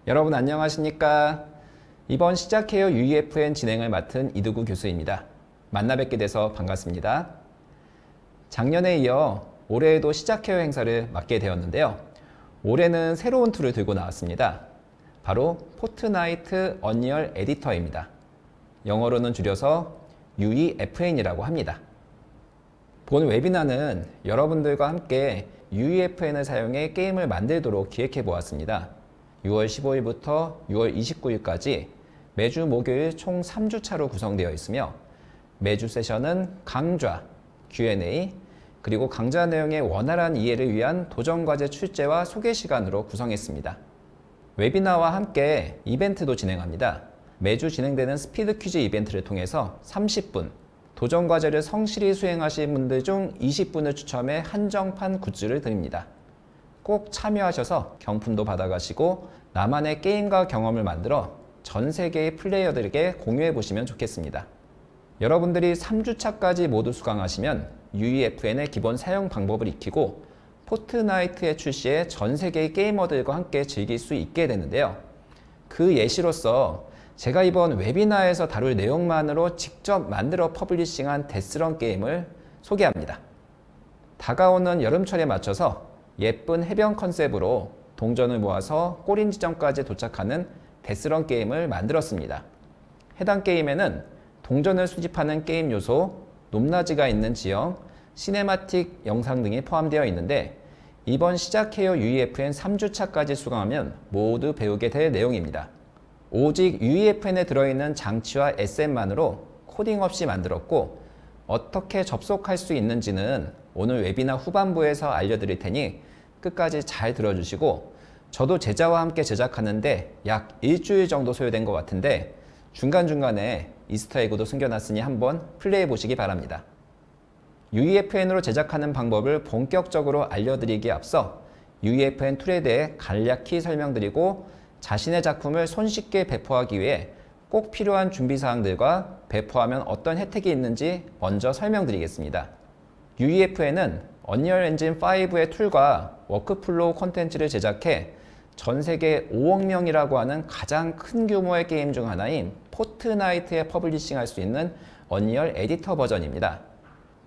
여러분 안녕하십니까? 이번 시작해요 UEFN 진행을 맡은 이두구 교수입니다. 만나 뵙게 돼서 반갑습니다. 작년에 이어 올해에도 시작해요 행사를 맡게 되었는데요. 올해는 새로운 툴을 들고 나왔습니다. 바로 포트나이트 언리얼 에디터입니다. 영어로는 줄여서 UEFN이라고 합니다. 본 웨비나는 여러분들과 함께 UEFN을 사용해 게임을 만들도록 기획해 보았습니다. 6월 15일부터 6월 29일까지 매주 목요일 총 3주차로 구성되어 있으며 매주 세션은 강좌, Q&A, 그리고 강좌 내용의 원활한 이해를 위한 도전과제 출제와 소개 시간으로 구성했습니다. 웨비나와 함께 이벤트도 진행합니다. 매주 진행되는 스피드 퀴즈 이벤트를 통해서 30분, 도전과제를 성실히 수행하신 분들 중 20분을 추첨해 한정판 굿즈를 드립니다. 꼭 참여하셔서 경품도 받아가시고 나만의 게임과 경험을 만들어 전 세계의 플레이어들에게 공유해 보시면 좋겠습니다. 여러분들이 3주차까지 모두 수강하시면 UEFN의 기본 사용 방법을 익히고 포트나이트의 출시에 전 세계의 게이머들과 함께 즐길 수 있게 되는데요. 그 예시로서 제가 이번 웨비나에서 다룰 내용만으로 직접 만들어 퍼블리싱한 데스런 게임을 소개합니다. 다가오는 여름철에 맞춰서 예쁜 해변 컨셉으로 동전을 모아서 꼬린 지점까지 도착하는 데스런 게임을 만들었습니다. 해당 게임에는 동전을 수집하는 게임 요소, 높낮이가 있는 지형, 시네마틱 영상 등이 포함되어 있는데 이번 시작해요 UEFN 3주차까지 수강하면 모두 배우게 될 내용입니다. 오직 UEFN에 들어있는 장치와 SM만으로 코딩 없이 만들었고 어떻게 접속할 수 있는지는 오늘 웨비나 후반부에서 알려드릴 테니 끝까지 잘 들어주시고 저도 제자와 함께 제작하는데 약 일주일 정도 소요된 것 같은데 중간중간에 이스터에그도 숨겨놨으니 한번 플레이해 보시기 바랍니다. UEFN으로 제작하는 방법을 본격적으로 알려드리기에 앞서 UEFN 툴에 대해 간략히 설명드리고 자신의 작품을 손쉽게 배포하기 위해 꼭 필요한 준비사항들과 배포하면 어떤 혜택이 있는지 먼저 설명드리겠습니다. UEFN은 언리얼 엔진 5의 툴과 워크플로우 콘텐츠를 제작해 전 세계 5억 명이라고 하는 가장 큰 규모의 게임 중 하나인 포트나이트에 퍼블리싱할 수 있는 언리얼 에디터 버전입니다.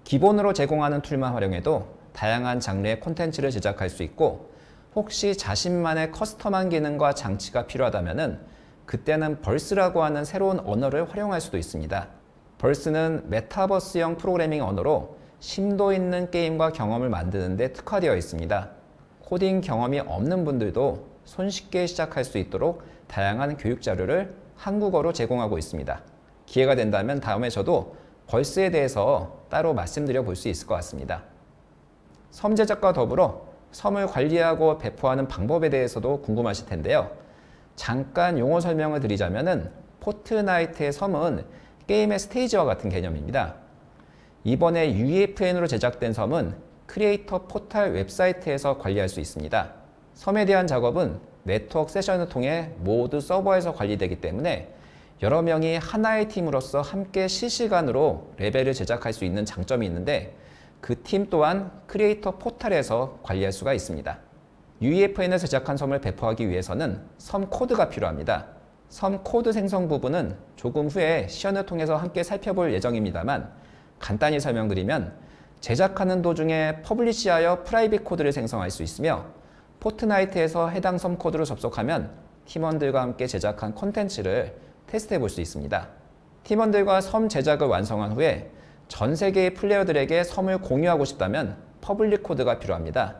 기본으로 제공하는 툴만 활용해도 다양한 장르의 콘텐츠를 제작할 수 있고 혹시 자신만의 커스텀한 기능과 장치가 필요하다면 그때는 벌스라고 하는 새로운 언어를 활용할 수도 있습니다. 벌스는 메타버스형 프로그래밍 언어로 심도 있는 게임과 경험을 만드는 데 특화되어 있습니다. 코딩 경험이 없는 분들도 손쉽게 시작할 수 있도록 다양한 교육 자료를 한국어로 제공하고 있습니다. 기회가 된다면 다음에 저도 벌스에 대해서 따로 말씀드려 볼 수 있을 것 같습니다. 섬 제작과 더불어 섬을 관리하고 배포하는 방법에 대해서도 궁금하실 텐데요. 잠깐 용어 설명을 드리자면은 포트나이트의 섬은 게임의 스테이지와 같은 개념입니다. 이번에 UEFN으로 제작된 섬은 크리에이터 포탈 웹사이트에서 관리할 수 있습니다. 섬에 대한 작업은 네트워크 세션을 통해 모두 서버에서 관리되기 때문에 여러 명이 하나의 팀으로서 함께 실시간으로 레벨을 제작할 수 있는 장점이 있는데 그 팀 또한 크리에이터 포탈에서 관리할 수가 있습니다. UEFN에서 제작한 섬을 배포하기 위해서는 섬 코드가 필요합니다. 섬 코드 생성 부분은 조금 후에 시연을 통해서 함께 살펴볼 예정입니다만 간단히 설명드리면 제작하는 도중에 퍼블리시하여 프라이빗 코드를 생성할 수 있으며 포트나이트에서 해당 섬 코드로 접속하면 팀원들과 함께 제작한 콘텐츠를 테스트해 볼 수 있습니다. 팀원들과 섬 제작을 완성한 후에 전 세계의 플레이어들에게 섬을 공유하고 싶다면 퍼블릭 코드가 필요합니다.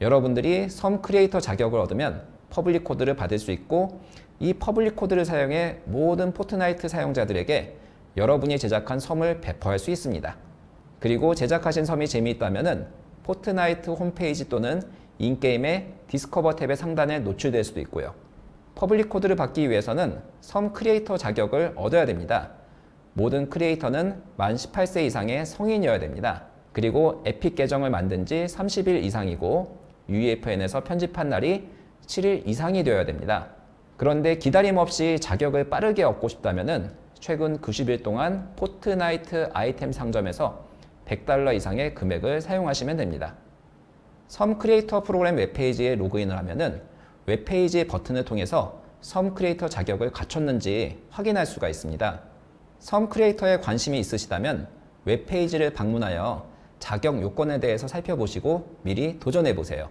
여러분들이 섬 크리에이터 자격을 얻으면 퍼블릭 코드를 받을 수 있고 이 퍼블릭 코드를 사용해 모든 포트나이트 사용자들에게 여러분이 제작한 섬을 배포할 수 있습니다. 그리고 제작하신 섬이 재미있다면 포트나이트 홈페이지 또는 인게임의 디스커버 탭의 상단에 노출될 수도 있고요. 퍼블릭 코드를 받기 위해서는 섬 크리에이터 자격을 얻어야 됩니다. 모든 크리에이터는 만 18세 이상의 성인이어야 됩니다. 그리고 에픽 계정을 만든 지 30일 이상이고 UEFN에서 편집한 날이 7일 이상이 되어야 됩니다. 그런데 기다림 없이 자격을 빠르게 얻고 싶다면 최근 90일 동안 포트나이트 아이템 상점에서 $100 이상의 금액을 사용하시면 됩니다. 섬 크리에이터 프로그램 웹페이지에 로그인을 하면은 웹페이지 버튼을 통해서 섬 크리에이터 자격을 갖췄는지 확인할 수가 있습니다. 섬 크리에이터에 관심이 있으시다면 웹페이지를 방문하여 자격 요건에 대해서 살펴보시고 미리 도전해 보세요.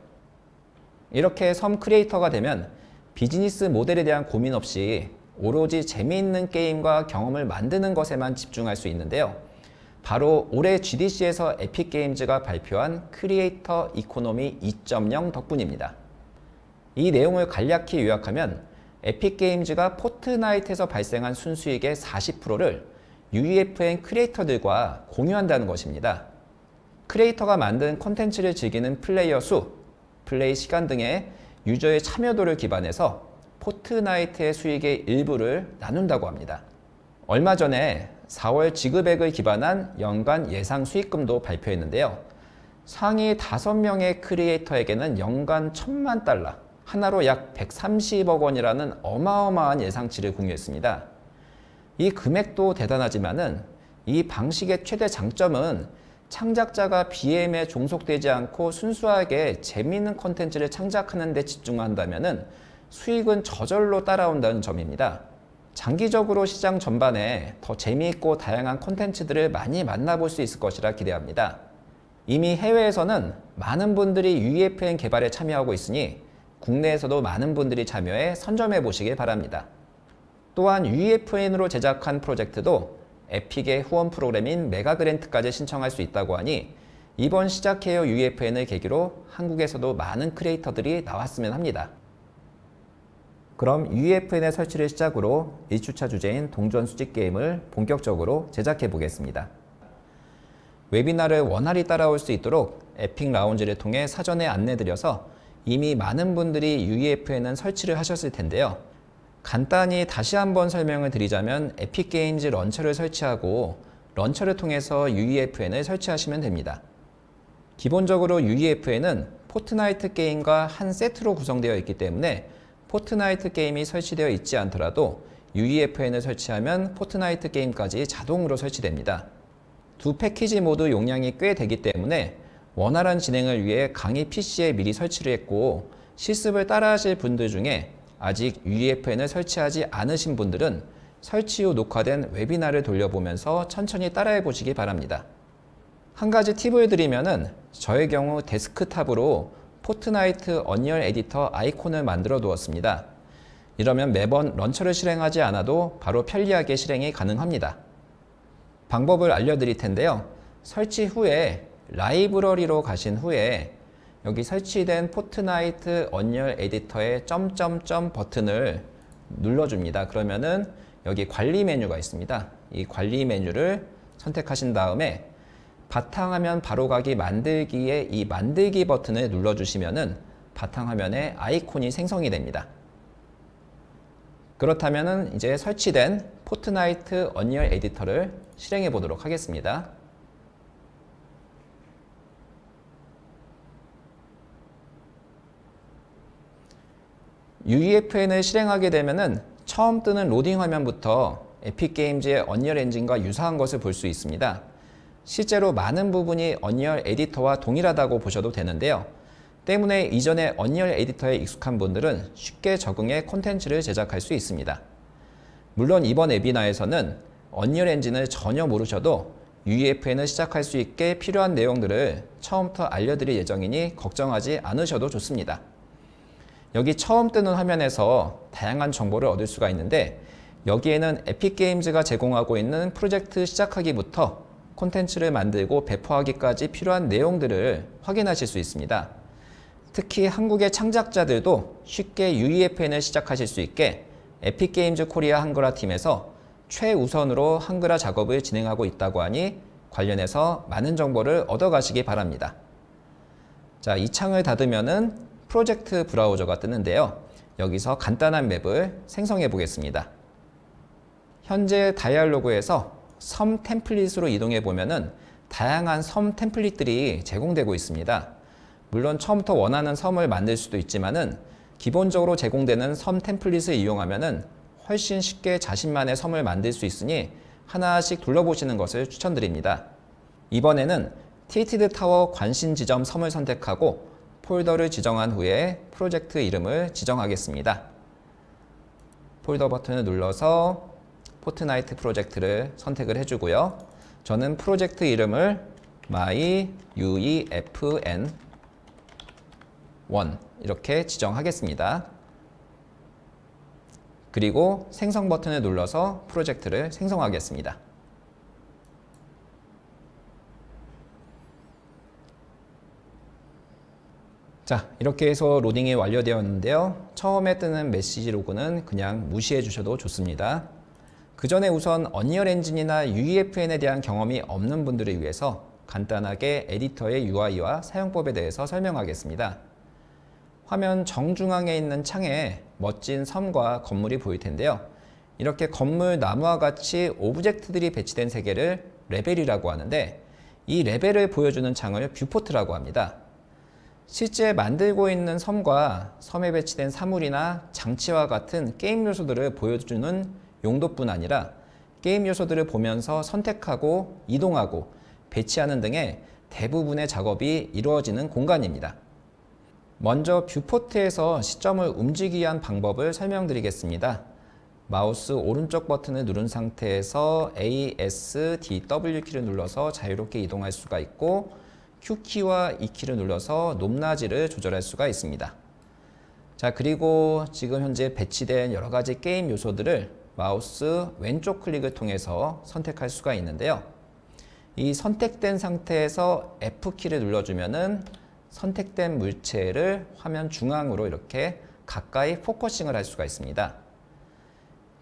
이렇게 섬 크리에이터가 되면 비즈니스 모델에 대한 고민 없이 오로지 재미있는 게임과 경험을 만드는 것에만 집중할 수 있는데요. 바로 올해 GDC에서 에픽게임즈가 발표한 크리에이터 이코노미 2.0 덕분입니다. 이 내용을 간략히 요약하면 에픽게임즈가 포트나이트에서 발생한 순수익의 40%를 UEFN 크리에이터들과 공유한다는 것입니다. 크리에이터가 만든 콘텐츠를 즐기는 플레이어 수, 플레이 시간 등의 유저의 참여도를 기반해서 포트나이트의 수익의 일부를 나눈다고 합니다. 얼마 전에 4월 지급액을 기반한 연간 예상 수익금도 발표했는데요. 상위 5명의 크리에이터에게는 연간 $10,000,000, 하나로 약 130억 원이라는 어마어마한 예상치를 공유했습니다. 이 금액도 대단하지만은 이 방식의 최대 장점은 창작자가 BM에 종속되지 않고 순수하게 재미있는 콘텐츠를 창작하는 데 집중한다면은 수익은 저절로 따라온다는 점입니다. 장기적으로 시장 전반에 더 재미있고 다양한 콘텐츠들을 많이 만나볼 수 있을 것이라 기대합니다. 이미 해외에서는 많은 분들이 UEFN 개발에 참여하고 있으니 국내에서도 많은 분들이 참여해 선점해 보시길 바랍니다. 또한 UEFN으로 제작한 프로젝트도 에픽의 후원 프로그램인 메가그랜트까지 신청할 수 있다고 하니 이번 시작해요 UEFN을 계기로 한국에서도 많은 크리에이터들이 나왔으면 합니다. 그럼 UEFN의 설치를 시작으로 1주차 주제인 동전 수집 게임을 본격적으로 제작해 보겠습니다. 웨비나를 원활히 따라올 수 있도록 에픽 라운지를 통해 사전에 안내드려서 이미 많은 분들이 UEFN은 설치를 하셨을 텐데요. 간단히 다시 한번 설명을 드리자면 에픽게임즈 런처를 설치하고 런처를 통해서 UEFN을 설치하시면 됩니다. 기본적으로 UEFN은 포트나이트 게임과 한 세트로 구성되어 있기 때문에 포트나이트 게임이 설치되어 있지 않더라도 UEFN을 설치하면 포트나이트 게임까지 자동으로 설치됩니다. 두 패키지 모두 용량이 꽤 되기 때문에 원활한 진행을 위해 강의 PC에 미리 설치를 했고 실습을 따라 하실 분들 중에 아직 UEFN을 설치하지 않으신 분들은 설치 후 녹화된 웨비나를 돌려보면서 천천히 따라해 보시기 바랍니다. 한 가지 팁을 드리면은 저의 경우 데스크탑으로 포트나이트 언리얼 에디터 아이콘을 만들어 두었습니다. 이러면 매번 런처를 실행하지 않아도 바로 편리하게 실행이 가능합니다. 방법을 알려드릴 텐데요. 설치 후에 라이브러리로 가신 후에 여기 설치된 포트나이트 언리얼 에디터의 점점점 버튼을 눌러줍니다. 그러면은 여기 관리 메뉴가 있습니다. 이 관리 메뉴를 선택하신 다음에 바탕화면 바로가기 만들기에 이 만들기 버튼을 눌러주시면은 바탕화면에 아이콘이 생성이 됩니다. 그렇다면은 이제 설치된 포트나이트 언리얼 에디터를 실행해 보도록 하겠습니다. UEFN을 실행하게 되면은 처음 뜨는 로딩 화면부터 에픽게임즈의 언리얼 엔진과 유사한 것을 볼 수 있습니다. 실제로 많은 부분이 언리얼 에디터와 동일하다고 보셔도 되는데요. 때문에 이전에 언리얼 에디터에 익숙한 분들은 쉽게 적응해 콘텐츠를 제작할 수 있습니다. 물론 이번 웨비나에서는 언리얼 엔진을 전혀 모르셔도 UEFN을 시작할 수 있게 필요한 내용들을 처음부터 알려드릴 예정이니 걱정하지 않으셔도 좋습니다. 여기 처음 뜨는 화면에서 다양한 정보를 얻을 수가 있는데 여기에는 에픽게임즈가 제공하고 있는 프로젝트 시작하기부터 콘텐츠를 만들고 배포하기까지 필요한 내용들을 확인하실 수 있습니다. 특히 한국의 창작자들도 쉽게 UEFN을 시작하실 수 있게 에픽게임즈 코리아 한글화 팀에서 최우선으로 한글화 작업을 진행하고 있다고 하니 관련해서 많은 정보를 얻어가시기 바랍니다. 자, 이 창을 닫으면은 프로젝트 브라우저가 뜨는데요. 여기서 간단한 맵을 생성해 보겠습니다. 현재 다이얼로그에서 섬 템플릿으로 이동해 보면은 다양한 섬 템플릿들이 제공되고 있습니다. 물론 처음부터 원하는 섬을 만들 수도 있지만은 기본적으로 제공되는 섬 템플릿을 이용하면은 훨씬 쉽게 자신만의 섬을 만들 수 있으니 하나씩 둘러보시는 것을 추천드립니다. 이번에는 틸티드 타워 관심 지점 섬을 선택하고 폴더를 지정한 후에 프로젝트 이름을 지정하겠습니다. 폴더 버튼을 눌러서 포트나이트 프로젝트를 선택을 해주고요. 저는 프로젝트 이름을 myUEFN1 이렇게 지정하겠습니다. 그리고 생성 버튼을 눌러서 프로젝트를 생성하겠습니다. 자, 이렇게 해서 로딩이 완료되었는데요. 처음에 뜨는 메시지 로고는 그냥 무시해 주셔도 좋습니다. 그 전에 우선 언리얼 엔진이나 UEFN에 대한 경험이 없는 분들을 위해서 간단하게 에디터의 UI와 사용법에 대해서 설명하겠습니다. 화면 정중앙에 있는 창에 멋진 섬과 건물이 보일 텐데요. 이렇게 건물, 나무와 같이 오브젝트들이 배치된 세계를 레벨이라고 하는데, 이 레벨을 보여주는 창을 뷰포트라고 합니다. 실제 만들고 있는 섬과 섬에 배치된 사물이나 장치와 같은 게임 요소들을 보여주는 용도뿐 아니라 게임 요소들을 보면서 선택하고 이동하고 배치하는 등의 대부분의 작업이 이루어지는 공간입니다. 먼저 뷰포트에서 시점을 움직이기 위한 방법을 설명드리겠습니다. 마우스 오른쪽 버튼을 누른 상태에서 A, S, D, W 키를 눌러서 자유롭게 이동할 수가 있고, Q키와 E키를 눌러서 높낮이를 조절할 수가 있습니다. 자, 그리고 지금 현재 배치된 여러 가지 게임 요소들을 마우스 왼쪽 클릭을 통해서 선택할 수가 있는데요. 이 선택된 상태에서 F키를 눌러주면은 선택된 물체를 화면 중앙으로 이렇게 가까이 포커싱을 할 수가 있습니다.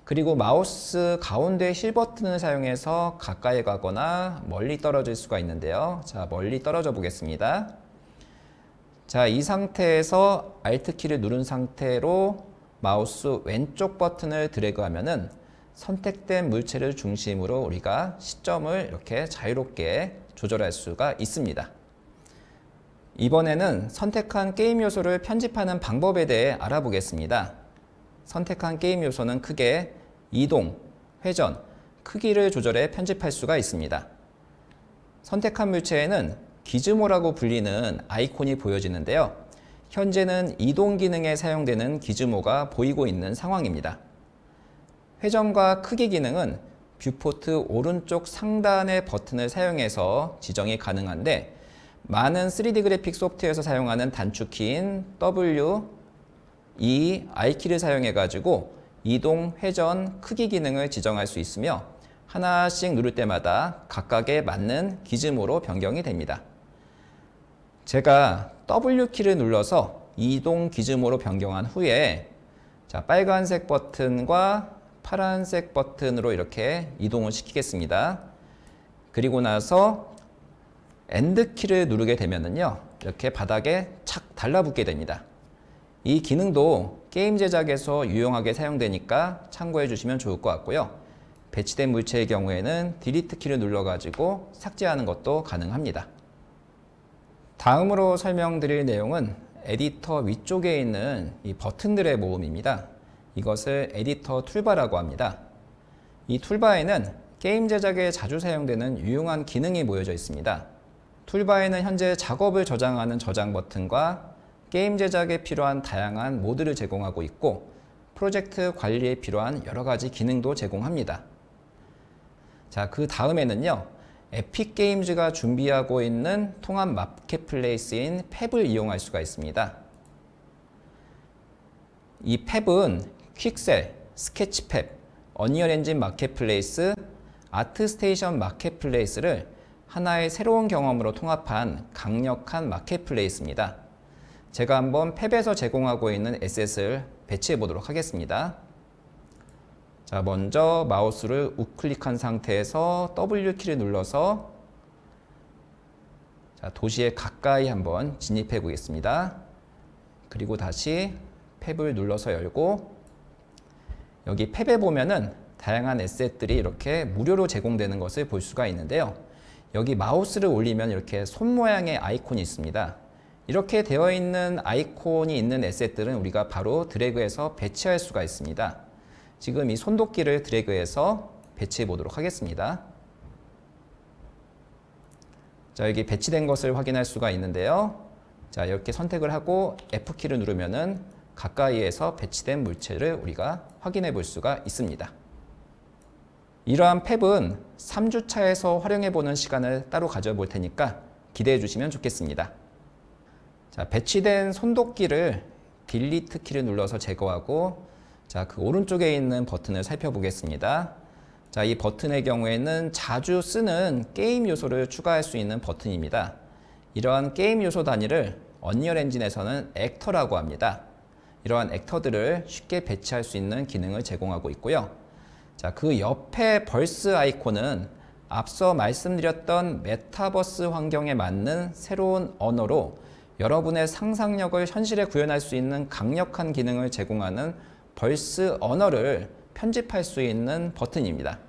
그리고 마우스 가운데 실 버튼을 사용해서 가까이 가거나 멀리 떨어질 수가 있는데요. 자, 멀리 떨어져 보겠습니다. 자, 이 상태에서 Alt키를 누른 상태로 마우스 왼쪽 버튼을 드래그하면은 선택된 물체를 중심으로 우리가 시점을 이렇게 자유롭게 조절할 수가 있습니다. 이번에는 선택한 게임 요소를 편집하는 방법에 대해 알아보겠습니다. 선택한 게임 요소는 크게 이동, 회전, 크기를 조절해 편집할 수가 있습니다. 선택한 물체에는 기즈모라고 불리는 아이콘이 보여지는데요. 현재는 이동 기능에 사용되는 기즈모가 보이고 있는 상황입니다. 회전과 크기 기능은 뷰포트 오른쪽 상단의 버튼을 사용해서 지정이 가능한데, 많은 3D 그래픽 소프트웨어에서 사용하는 단축키인 W, E, I키를 사용해가지고 이동, 회전, 크기 기능을 지정할 수 있으며, 하나씩 누를 때마다 각각에 맞는 기즈모로 변경이 됩니다. 제가 W키를 눌러서 이동 기즈모로 변경한 후에, 자, 빨간색 버튼과 파란색 버튼으로 이렇게 이동을 시키겠습니다. 그리고 나서 엔드키를 누르게 되면은요, 이렇게 바닥에 착 달라붙게 됩니다. 이 기능도 게임 제작에서 유용하게 사용되니까 참고해 주시면 좋을 것 같고요. 배치된 물체의 경우에는 딜리트 키를 눌러가지고 삭제하는 것도 가능합니다. 다음으로 설명드릴 내용은 에디터 위쪽에 있는 이 버튼들의 모음입니다. 이것을 에디터 툴바라고 합니다. 이 툴바에는 게임 제작에 자주 사용되는 유용한 기능이 모여져 있습니다. 툴바에는 현재 작업을 저장하는 저장 버튼과 게임 제작에 필요한 다양한 모드를 제공하고 있고, 프로젝트 관리에 필요한 여러 가지 기능도 제공합니다. 자, 그 다음에는요, 에픽 게임즈가 준비하고 있는 통합 마켓플레이스인 팹을 이용할 수가 있습니다. 이 팹은 퀵셀, 스케치팹, 언리얼 엔진 마켓플레이스, 아트스테이션 마켓플레이스를 하나의 새로운 경험으로 통합한 강력한 마켓플레이스입니다. 제가 한번 팹에서 제공하고 있는 에셋을 배치해 보도록 하겠습니다. 자, 먼저 마우스를 우클릭한 상태에서 W키를 눌러서, 자, 도시에 가까이 한번 진입해 보겠습니다. 그리고 다시 팹을 눌러서 열고, 여기 팹에 보면은 다양한 에셋들이 이렇게 무료로 제공되는 것을 볼 수가 있는데요. 여기 마우스를 올리면 이렇게 손 모양의 아이콘이 있습니다. 이렇게 되어 있는 아이콘이 있는 에셋들은 우리가 바로 드래그해서 배치할 수가 있습니다. 지금 이 손도끼를 드래그해서 배치해 보도록 하겠습니다. 자, 여기 배치된 것을 확인할 수가 있는데요. 자, 이렇게 선택을 하고 F키를 누르면은 가까이에서 배치된 물체를 우리가 확인해 볼 수가 있습니다. 이러한 팹은 3주차에서 활용해 보는 시간을 따로 가져볼 테니까 기대해 주시면 좋겠습니다. 자, 배치된 손도끼를 딜리트 키를 눌러서 제거하고, 자, 그 오른쪽에 있는 버튼을 살펴보겠습니다. 자, 이 버튼의 경우에는 자주 쓰는 게임 요소를 추가할 수 있는 버튼입니다. 이러한 게임 요소 단위를 언리얼 엔진에서는 액터라고 합니다. 이러한 액터들을 쉽게 배치할 수 있는 기능을 제공하고 있고요. 자, 그 옆에 벌스 아이콘은 앞서 말씀드렸던 메타버스 환경에 맞는 새로운 언어로 여러분의 상상력을 현실에 구현할 수 있는 강력한 기능을 제공하는 벌스 언어를 편집할 수 있는 버튼입니다.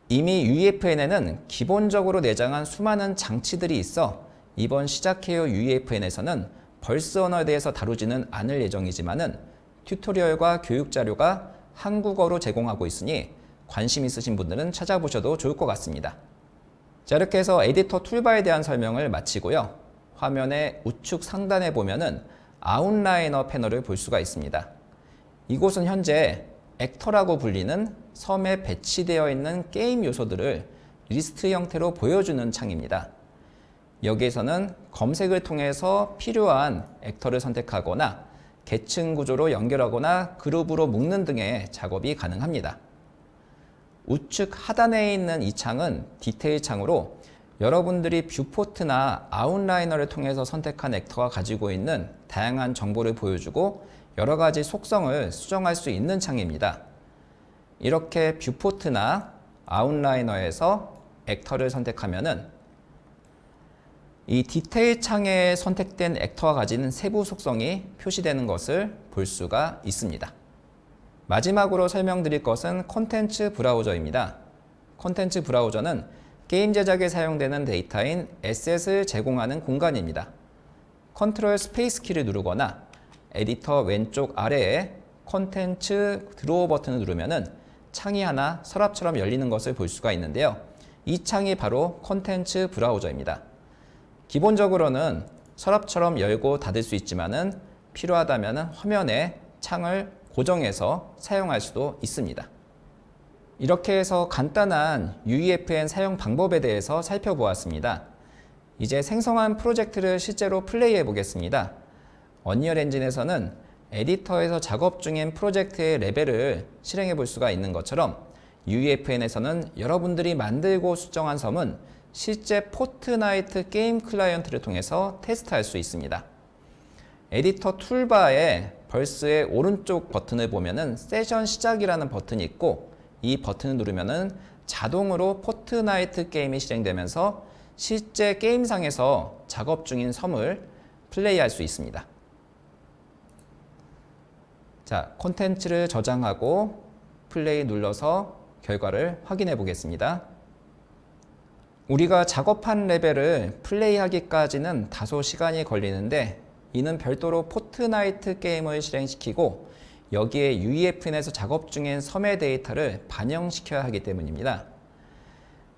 이미 UEFN에는 기본적으로 내장한 수많은 장치들이 있어 이번 시작해요 UEFN에서는 벌스 언어에 대해서 다루지는 않을 예정이지만은 튜토리얼과 교육 자료가 한국어로 제공하고 있으니 관심 있으신 분들은 찾아보셔도 좋을 것 같습니다. 자, 이렇게 해서 에디터 툴바에 대한 설명을 마치고요. 화면의 우측 상단에 보면은 아웃라이너 패널을 볼 수가 있습니다. 이곳은 현재 액터라고 불리는 섬에 배치되어 있는 게임 요소들을 리스트 형태로 보여주는 창입니다. 여기에서는 검색을 통해서 필요한 액터를 선택하거나 계층 구조로 연결하거나 그룹으로 묶는 등의 작업이 가능합니다. 우측 하단에 있는 이 창은 디테일 창으로 여러분들이 뷰포트나 아웃라이너를 통해서 선택한 액터가 가지고 있는 다양한 정보를 보여주고 여러 가지 속성을 수정할 수 있는 창입니다. 이렇게 뷰포트나 아웃라이너에서 액터를 선택하면은 이 디테일 창에 선택된 액터가 가진 세부 속성이 표시되는 것을 볼 수가 있습니다. 마지막으로 설명드릴 것은 콘텐츠 브라우저입니다. 콘텐츠 브라우저는 게임 제작에 사용되는 데이터인 에셋을 제공하는 공간입니다. 컨트롤 스페이스 키를 누르거나 에디터 왼쪽 아래에 콘텐츠 드로우 버튼을 누르면은 창이 하나 서랍처럼 열리는 것을 볼 수가 있는데요. 이 창이 바로 콘텐츠 브라우저입니다. 기본적으로는 서랍처럼 열고 닫을 수 있지만은 필요하다면 화면에 창을 고정해서 사용할 수도 있습니다. 이렇게 해서 간단한 UEFN 사용 방법에 대해서 살펴보았습니다. 이제 생성한 프로젝트를 실제로 플레이해 보겠습니다. 언리얼 엔진에서는 에디터에서 작업 중인 프로젝트의 레벨을 실행해 볼 수가 있는 것처럼 UEFN에서는 여러분들이 만들고 수정한 섬은 실제 포트나이트 게임 클라이언트를 통해서 테스트할 수 있습니다. 에디터 툴바에 벌스의 오른쪽 버튼을 보면은 세션 시작이라는 버튼이 있고 이 버튼을 누르면은 자동으로 포트나이트 게임이 실행되면서 실제 게임상에서 작업 중인 섬을 플레이할 수 있습니다. 자, 콘텐츠를 저장하고 플레이 눌러서 결과를 확인해 보겠습니다. 우리가 작업한 레벨을 플레이하기까지는 다소 시간이 걸리는데 이는 별도로 포트나이트 게임을 실행시키고 여기에 UEFN에서 작업 중인 섬의 데이터를 반영시켜야 하기 때문입니다.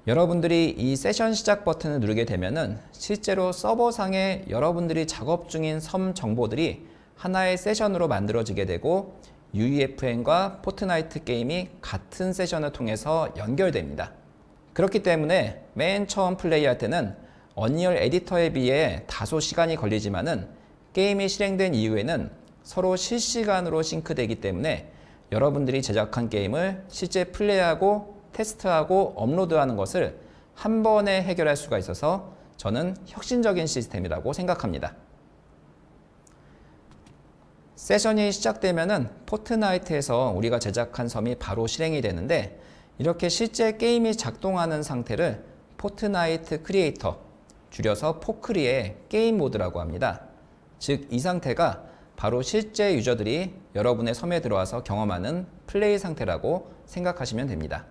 여러분들이 이 세션 시작 버튼을 누르게 되면은 실제로 서버상에 여러분들이 작업 중인 섬 정보들이 하나의 세션으로 만들어지게 되고 UEFN과 포트나이트 게임이 같은 세션을 통해서 연결됩니다. 그렇기 때문에 맨 처음 플레이할 때는 언리얼 에디터에 비해 다소 시간이 걸리지만은 게임이 실행된 이후에는 서로 실시간으로 싱크되기 때문에 여러분들이 제작한 게임을 실제 플레이하고 테스트하고 업로드하는 것을 한 번에 해결할 수가 있어서 저는 혁신적인 시스템이라고 생각합니다. 세션이 시작되면은 포트나이트에서 우리가 제작한 섬이 바로 실행이 되는데 이렇게 실제 게임이 작동하는 상태를 포트나이트 크리에이터, 줄여서 포크리의 게임 모드라고 합니다. 즉, 이 상태가 바로 실제 유저들이 여러분의 섬에 들어와서 경험하는 플레이 상태라고 생각하시면 됩니다.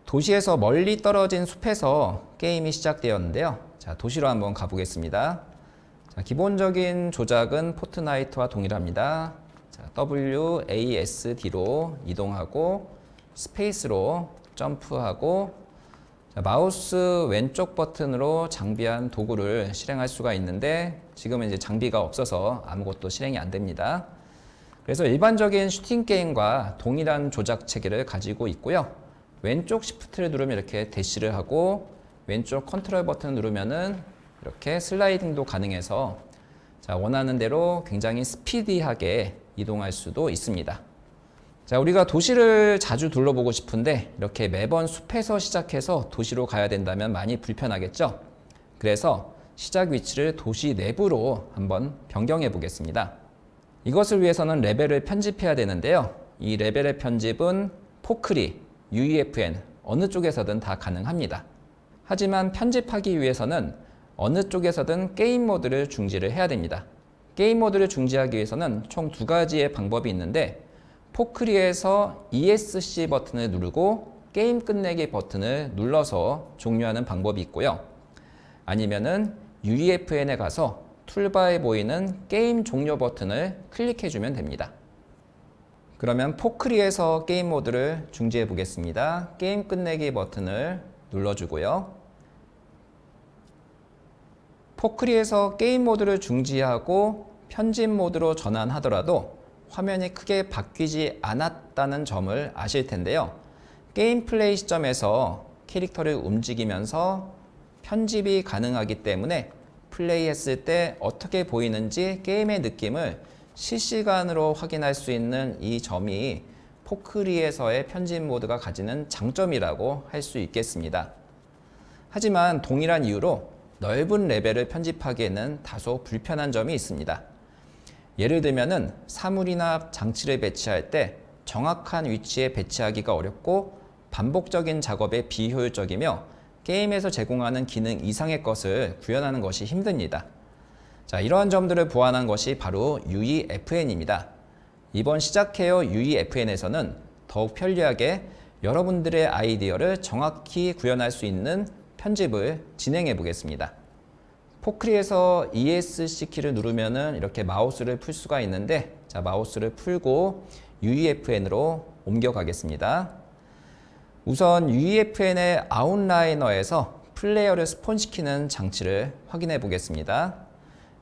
도시에서 멀리 떨어진 숲에서 게임이 시작되었는데요. 자, 도시로 한번 가보겠습니다. 자, 기본적인 조작은 포트나이트와 동일합니다. 자, WASD로 이동하고 스페이스로 점프하고 마우스 왼쪽 버튼으로 장비한 도구를 실행할 수가 있는데 지금은 이제 장비가 없어서 아무것도 실행이 안 됩니다. 그래서 일반적인 슈팅 게임과 동일한 조작 체계를 가지고 있고요. 왼쪽 시프트를 누르면 이렇게 대시를 하고 왼쪽 컨트롤 버튼을 누르면은 이렇게 슬라이딩도 가능해서 원하는 대로 굉장히 스피디하게 이동할 수도 있습니다. 자, 우리가 도시를 자주 둘러보고 싶은데 이렇게 매번 숲에서 시작해서 도시로 가야 된다면 많이 불편하겠죠? 그래서 시작 위치를 도시 내부로 한번 변경해 보겠습니다. 이것을 위해서는 레벨을 편집해야 되는데요. 이 레벨의 편집은 포크리, UEFN 어느 쪽에서든 다 가능합니다. 하지만 편집하기 위해서는 어느 쪽에서든 게임 모드를 중지를 해야 됩니다. 게임 모드를 중지하기 위해서는 총 두 가지의 방법이 있는데 포크리에서 ESC 버튼을 누르고 게임 끝내기 버튼을 눌러서 종료하는 방법이 있고요. 아니면은 UEFN에 가서 툴바에 보이는 게임 종료 버튼을 클릭해주면 됩니다. 그러면 포크리에서 게임 모드를 중지해 보겠습니다. 게임 끝내기 버튼을 눌러주고요. 포크리에서 게임 모드를 중지하고 편집 모드로 전환하더라도 화면이 크게 바뀌지 않았다는 점을 아실 텐데요. 게임 플레이 시점에서 캐릭터를 움직이면서 편집이 가능하기 때문에 플레이했을 때 어떻게 보이는지 게임의 느낌을 실시간으로 확인할 수 있는 이 점이 포크리에서의 편집 모드가 가지는 장점이라고 할 수 있겠습니다. 하지만 동일한 이유로 넓은 레벨을 편집하기에는 다소 불편한 점이 있습니다. 예를 들면은 사물이나 장치를 배치할 때 정확한 위치에 배치하기가 어렵고 반복적인 작업에 비효율적이며 게임에서 제공하는 기능 이상의 것을 구현하는 것이 힘듭니다. 자, 이러한 점들을 보완한 것이 바로 UEFN입니다. 이번 시작해요 UEFN에서는 더욱 편리하게 여러분들의 아이디어를 정확히 구현할 수 있는 편집을 진행해 보겠습니다. 포크리에서 ESC 키를 누르면은 이렇게 마우스를 풀 수가 있는데, 자, 마우스를 풀고 UEFN으로 옮겨가겠습니다. 우선 UEFN의 아웃라이너에서 플레이어를 스폰시키는 장치를 확인해 보겠습니다.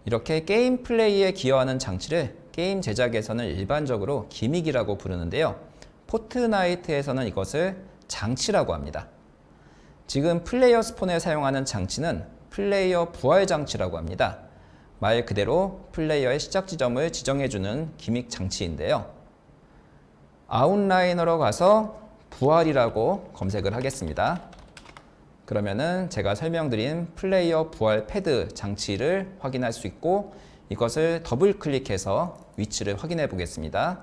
이렇게 게임 플레이에 기여하는 장치를 게임 제작에서는 일반적으로 기믹이라고 부르는데요. 포트나이트에서는 이것을 장치라고 합니다. 지금 플레이어 스폰에 사용하는 장치는 플레이어 부활 장치라고 합니다. 말 그대로 플레이어의 시작 지점을 지정해주는 기믹 장치인데요. 아웃라이너로 가서 부활이라고 검색을 하겠습니다. 그러면은 제가 설명드린 플레이어 부활 패드 장치를 확인할 수 있고 이것을 더블 클릭해서 위치를 확인해 보겠습니다.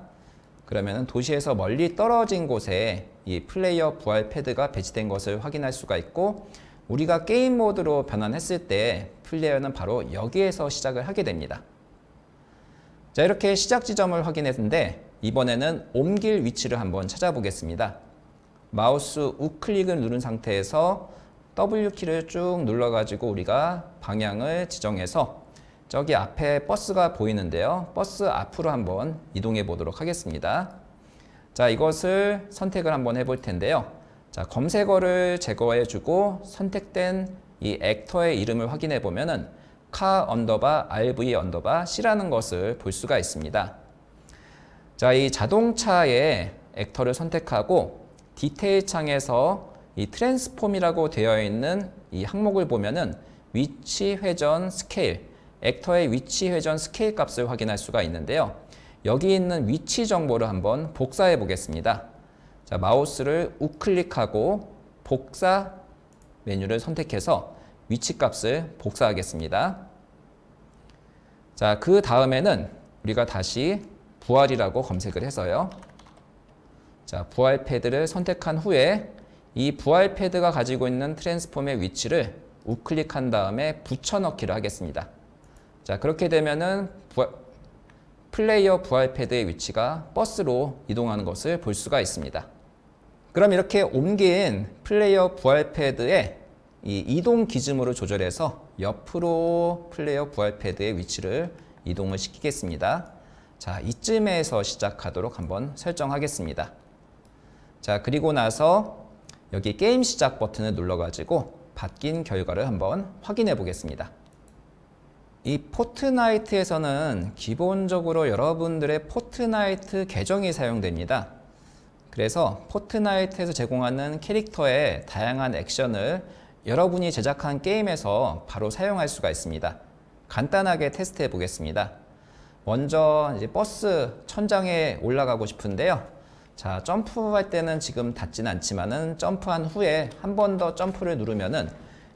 그러면은 도시에서 멀리 떨어진 곳에 이 플레이어 부활 패드가 배치된 것을 확인할 수가 있고 우리가 게임 모드로 변환했을 때 플레이어는 바로 여기에서 시작을 하게 됩니다. 자, 이렇게 시작 지점을 확인했는데 이번에는 옮길 위치를 한번 찾아보겠습니다. 마우스 우클릭을 누른 상태에서 W키를 쭉 눌러가지고 우리가 방향을 지정해서 저기 앞에 버스가 보이는데요. 버스 앞으로 한번 이동해 보도록 하겠습니다. 자, 이것을 선택을 한번 해볼 텐데요. 자, 검색어를 제거해주고 선택된 이 액터의 이름을 확인해 보면은 car_RV_C라는 것을 볼 수가 있습니다. 자, 이 자동차의 액터를 선택하고 디테일 창에서 이 트랜스폼이라고 되어 있는 이 항목을 보면은 위치 회전 스케일, 액터의 위치 회전 스케일 값을 확인할 수가 있는데요. 여기 있는 위치 정보를 한번 복사해 보겠습니다. 자, 마우스를 우클릭하고 복사 메뉴를 선택해서 위치 값을 복사하겠습니다. 자, 그 다음에는 우리가 다시 부활이라고 검색을 해서요. 자, 부활 패드를 선택한 후에 이 부활 패드가 가지고 있는 트랜스폼의 위치를 우클릭한 다음에 붙여넣기를 하겠습니다. 자, 그렇게 되면은 플레이어 부활 패드의 위치가 버스로 이동하는 것을 볼 수가 있습니다. 그럼 이렇게 옮긴 플레이어 부활 패드의 이 이동 기준으로 조절해서 옆으로 플레이어 부활 패드의 위치를 이동을 시키겠습니다. 자, 이쯤에서 시작하도록 한번 설정하겠습니다. 자, 그리고 나서 여기 게임 시작 버튼을 눌러가지고 바뀐 결과를 한번 확인해 보겠습니다. 이 포트나이트에서는 기본적으로 여러분들의 포트나이트 계정이 사용됩니다. 그래서 포트나이트에서 제공하는 캐릭터의 다양한 액션을 여러분이 제작한 게임에서 바로 사용할 수가 있습니다. 간단하게 테스트해 보겠습니다. 먼저 이제 버스 천장에 올라가고 싶은데요. 자, 점프할 때는 지금 닿지는 않지만은 점프한 후에 한 번 더 점프를 누르면은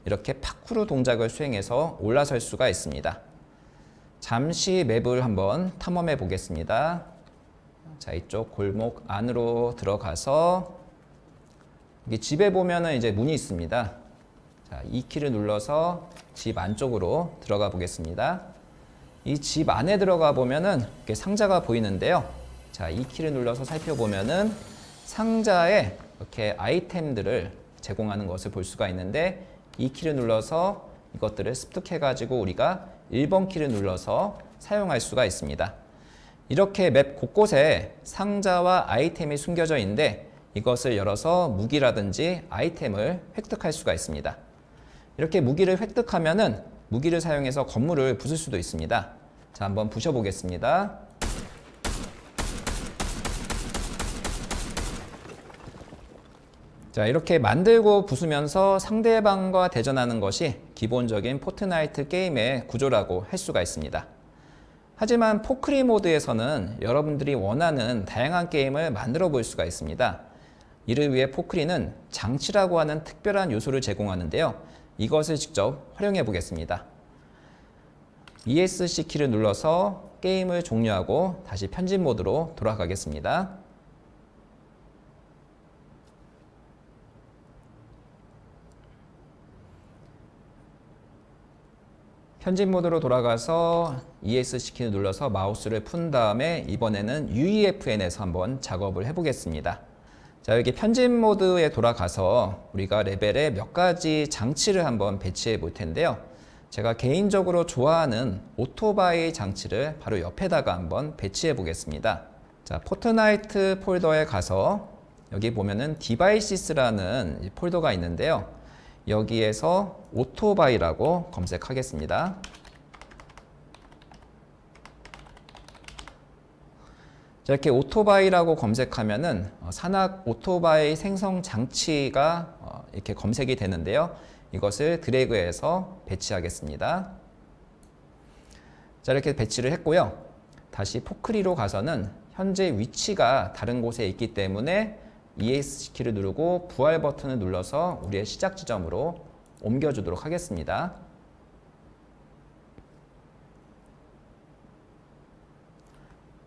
이렇게 파쿠르 동작을 수행해서 올라설 수가 있습니다. 잠시 맵을 한번 탐험해 보겠습니다. 자, 이쪽 골목 안으로 들어가서 여기 집에 보면은 이제 문이 있습니다. 자, 이 키를 눌러서 집 안쪽으로 들어가 보겠습니다. 이 집 안에 들어가 보면은 이렇게 상자가 보이는데요. 자, 이 키를 눌러서 살펴보면은 상자에 이렇게 아이템들을 제공하는 것을 볼 수가 있는데, 이 키를 눌러서 이것들을 습득해 가지고 우리가 1번 키를 눌러서 사용할 수가 있습니다. 이렇게 맵 곳곳에 상자와 아이템이 숨겨져 있는데, 이것을 열어서 무기라든지 아이템을 획득할 수가 있습니다. 이렇게 무기를 획득하면은 무기를 사용해서 건물을 부술 수도 있습니다. 자, 한번 부셔 보겠습니다. 자, 이렇게 만들고 부수면서 상대방과 대전하는 것이 기본적인 포트나이트 게임의 구조라고 할 수가 있습니다. 하지만 포크리 모드에서는 여러분들이 원하는 다양한 게임을 만들어 볼 수가 있습니다. 이를 위해 포크리는 장치라고 하는 특별한 요소를 제공하는데요. 이것을 직접 활용해 보겠습니다. ESC 키를 눌러서 게임을 종료하고 다시 편집 모드로 돌아가겠습니다. 편집 모드로 돌아가서 ESC 키를 눌러서 마우스를 푼 다음에 이번에는 UEFN에서 한번 작업을 해보겠습니다. 자, 여기 편집 모드에 돌아가서 우리가 레벨에 몇 가지 장치를 한번 배치해 볼 텐데요. 제가 개인적으로 좋아하는 오토바이 장치를 바로 옆에다가 한번 배치해 보겠습니다. 자, 포트나이트 폴더에 가서 여기 보면은 디바이시스라는 폴더가 있는데요. 여기에서 오토바이라고 검색하겠습니다. 자, 이렇게 오토바이라고 검색하면은 산악 오토바이 생성 장치가 이렇게 검색이 되는데요. 이것을 드래그해서 배치하겠습니다. 자, 이렇게 배치를 했고요. 다시 포크리로 가서는 현재 위치가 다른 곳에 있기 때문에 ESC 키를 누르고 부활 버튼을 눌러서 우리의 시작 지점으로 옮겨주도록 하겠습니다.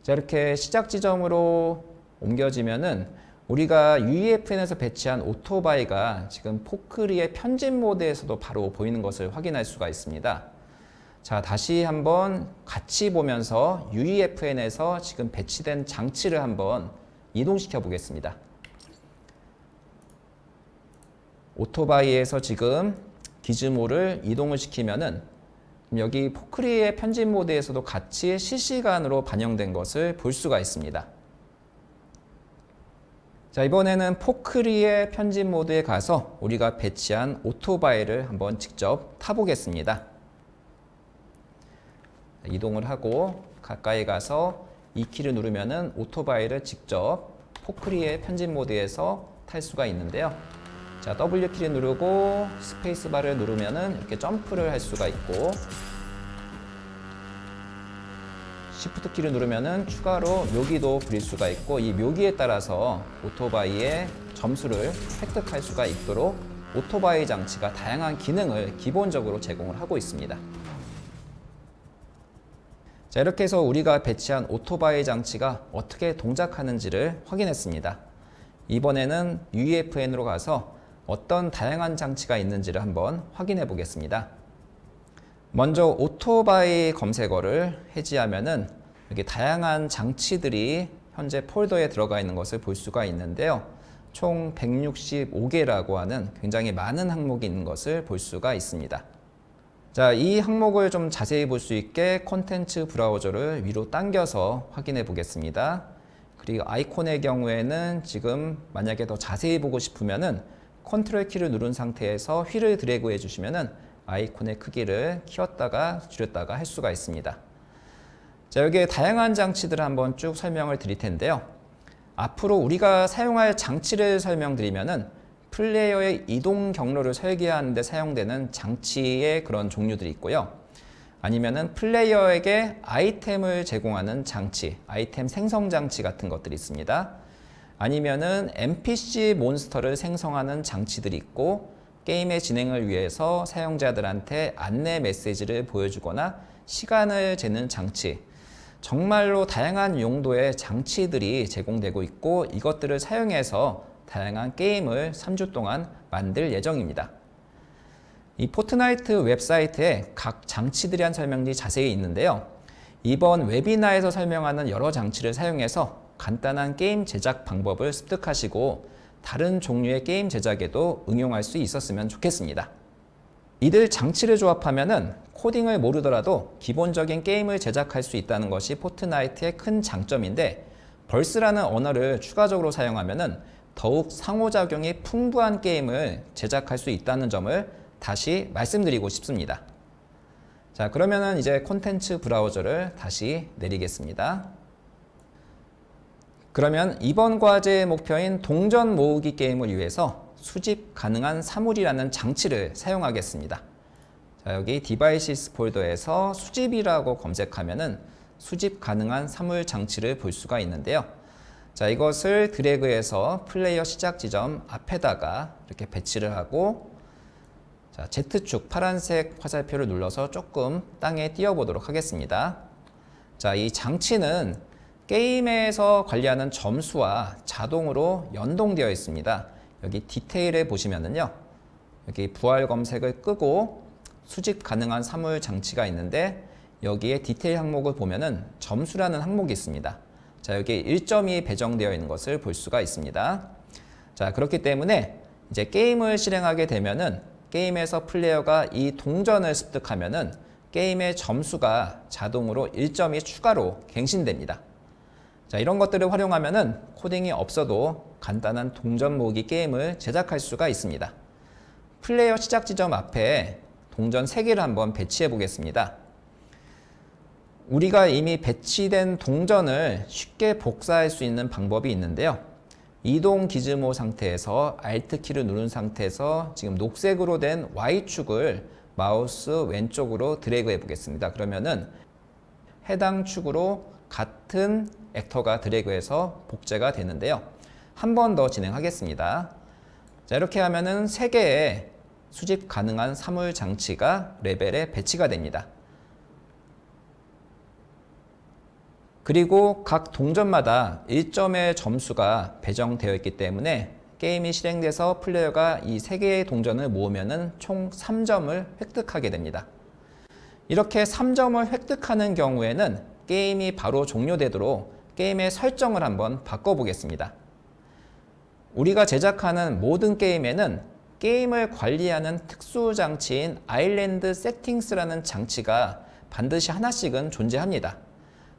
자, 이렇게 시작 지점으로 옮겨지면은 우리가 UEFN에서 배치한 오토바이가 지금 포크리의 편집 모드에서도 바로 보이는 것을 확인할 수가 있습니다. 자, 다시 한번 같이 보면서 UEFN에서 지금 배치된 장치를 한번 이동시켜 보겠습니다. 오토바이에서 지금 기즈모를 이동을 시키면은 여기 포크리의 편집 모드에서도 같이 실시간으로 반영된 것을 볼 수가 있습니다. 자, 이번에는 포크리의 편집 모드에 가서 우리가 배치한 오토바이를 한번 직접 타보겠습니다. 이동을 하고 가까이 가서 이 키를 누르면은 오토바이를 직접 포크리의 편집 모드에서 탈 수가 있는데요. 자, W 키를 누르고 스페이스바를 누르면은 이렇게 점프를 할 수가 있고, Shift 키를 누르면은 추가로 묘기도 부릴 수가 있고, 이 묘기에 따라서 오토바이의 점수를 획득할 수가 있도록 오토바이 장치가 다양한 기능을 기본적으로 제공을 하고 있습니다. 자, 이렇게 해서 우리가 배치한 오토바이 장치가 어떻게 동작하는지를 확인했습니다. 이번에는 UEFN으로 가서 어떤 다양한 장치가 있는지를 한번 확인해 보겠습니다. 먼저 오토바이 검색어를 해지하면은 여기 다양한 장치들이 현재 폴더에 들어가 있는 것을 볼 수가 있는데요. 총 165개라고 하는 굉장히 많은 항목이 있는 것을 볼 수가 있습니다. 자, 이 항목을 좀 자세히 볼 수 있게 콘텐츠 브라우저를 위로 당겨서 확인해 보겠습니다. 그리고 아이콘의 경우에는 지금 만약에 더 자세히 보고 싶으면은 컨트롤 키를 누른 상태에서 휠을 드래그 해주시면은 아이콘의 크기를 키웠다가 줄였다가 할 수가 있습니다. 자, 여기에 다양한 장치들을 한번 쭉 설명을 드릴 텐데요. 앞으로 우리가 사용할 장치를 설명드리면은 플레이어의 이동 경로를 설계하는 데 사용되는 장치의 그런 종류들이 있고요. 아니면은 플레이어에게 아이템을 제공하는 장치, 아이템 생성 장치 같은 것들이 있습니다. 아니면은 NPC 몬스터를 생성하는 장치들이 있고, 게임의 진행을 위해서 사용자들한테 안내 메시지를 보여주거나 시간을 재는 장치, 정말로 다양한 용도의 장치들이 제공되고 있고, 이것들을 사용해서 다양한 게임을 3주 동안 만들 예정입니다. 이 포트나이트 웹사이트에 각 장치들에 대한 설명이 자세히 있는데요. 이번 웨비나에서 설명하는 여러 장치를 사용해서 간단한 게임 제작 방법을 습득하시고 다른 종류의 게임 제작에도 응용할 수 있었으면 좋겠습니다. 이들 장치를 조합하면은 코딩을 모르더라도 기본적인 게임을 제작할 수 있다는 것이 포트나이트의 큰 장점인데, 벌스라는 언어를 추가적으로 사용하면은 더욱 상호작용이 풍부한 게임을 제작할 수 있다는 점을 다시 말씀드리고 싶습니다. 자, 그러면은 이제 콘텐츠 브라우저를 다시 내리겠습니다. 그러면 이번 과제의 목표인 동전 모으기 게임을 위해서 수집 가능한 사물이라는 장치를 사용하겠습니다. 자, 여기 디바이시스 폴더에서 수집이라고 검색하면은 수집 가능한 사물 장치를 볼 수가 있는데요. 자, 이것을 드래그해서 플레이어 시작 지점 앞에다가 이렇게 배치를 하고, 자, Z축 파란색 화살표를 눌러서 조금 땅에 띄워보도록 하겠습니다. 자, 이 장치는 게임에서 관리하는 점수와 자동으로 연동되어 있습니다. 여기 디테일에 보시면은요, 여기 부활 검색을 끄고 수집 가능한 사물 장치가 있는데, 여기에 디테일 항목을 보면은 점수라는 항목이 있습니다. 자, 여기 1점이 배정되어 있는 것을 볼 수가 있습니다. 자, 그렇기 때문에 이제 게임을 실행하게 되면은 게임에서 플레이어가 이 동전을 습득하면은 게임의 점수가 자동으로 1점이 추가로 갱신됩니다. 자, 이런 것들을 활용하면은 코딩이 없어도 간단한 동전 모으기 게임을 제작할 수가 있습니다. 플레이어 시작 지점 앞에 동전 3개를 한번 배치해 보겠습니다. 우리가 이미 배치된 동전을 쉽게 복사할 수 있는 방법이 있는데요. 이동 기즈모 상태에서 Alt키를 누른 상태에서 지금 녹색으로 된 Y축을 마우스 왼쪽으로 드래그 해 보겠습니다. 그러면은 해당 축으로 같은 액터가 드래그해서 복제가 되는데요. 한 번 더 진행하겠습니다. 자, 이렇게 하면은 3개의 수집 가능한 사물 장치가 레벨에 배치가 됩니다. 그리고 각 동전마다 1점의 점수가 배정되어 있기 때문에 게임이 실행돼서 플레이어가 이 3개의 동전을 모으면은 총 3점을 획득하게 됩니다. 이렇게 3점을 획득하는 경우에는 게임이 바로 종료되도록 게임의 설정을 한번 바꿔보겠습니다. 우리가 제작하는 모든 게임에는 게임을 관리하는 특수 장치인 아일랜드 세팅스라는 장치가 반드시 하나씩은 존재합니다.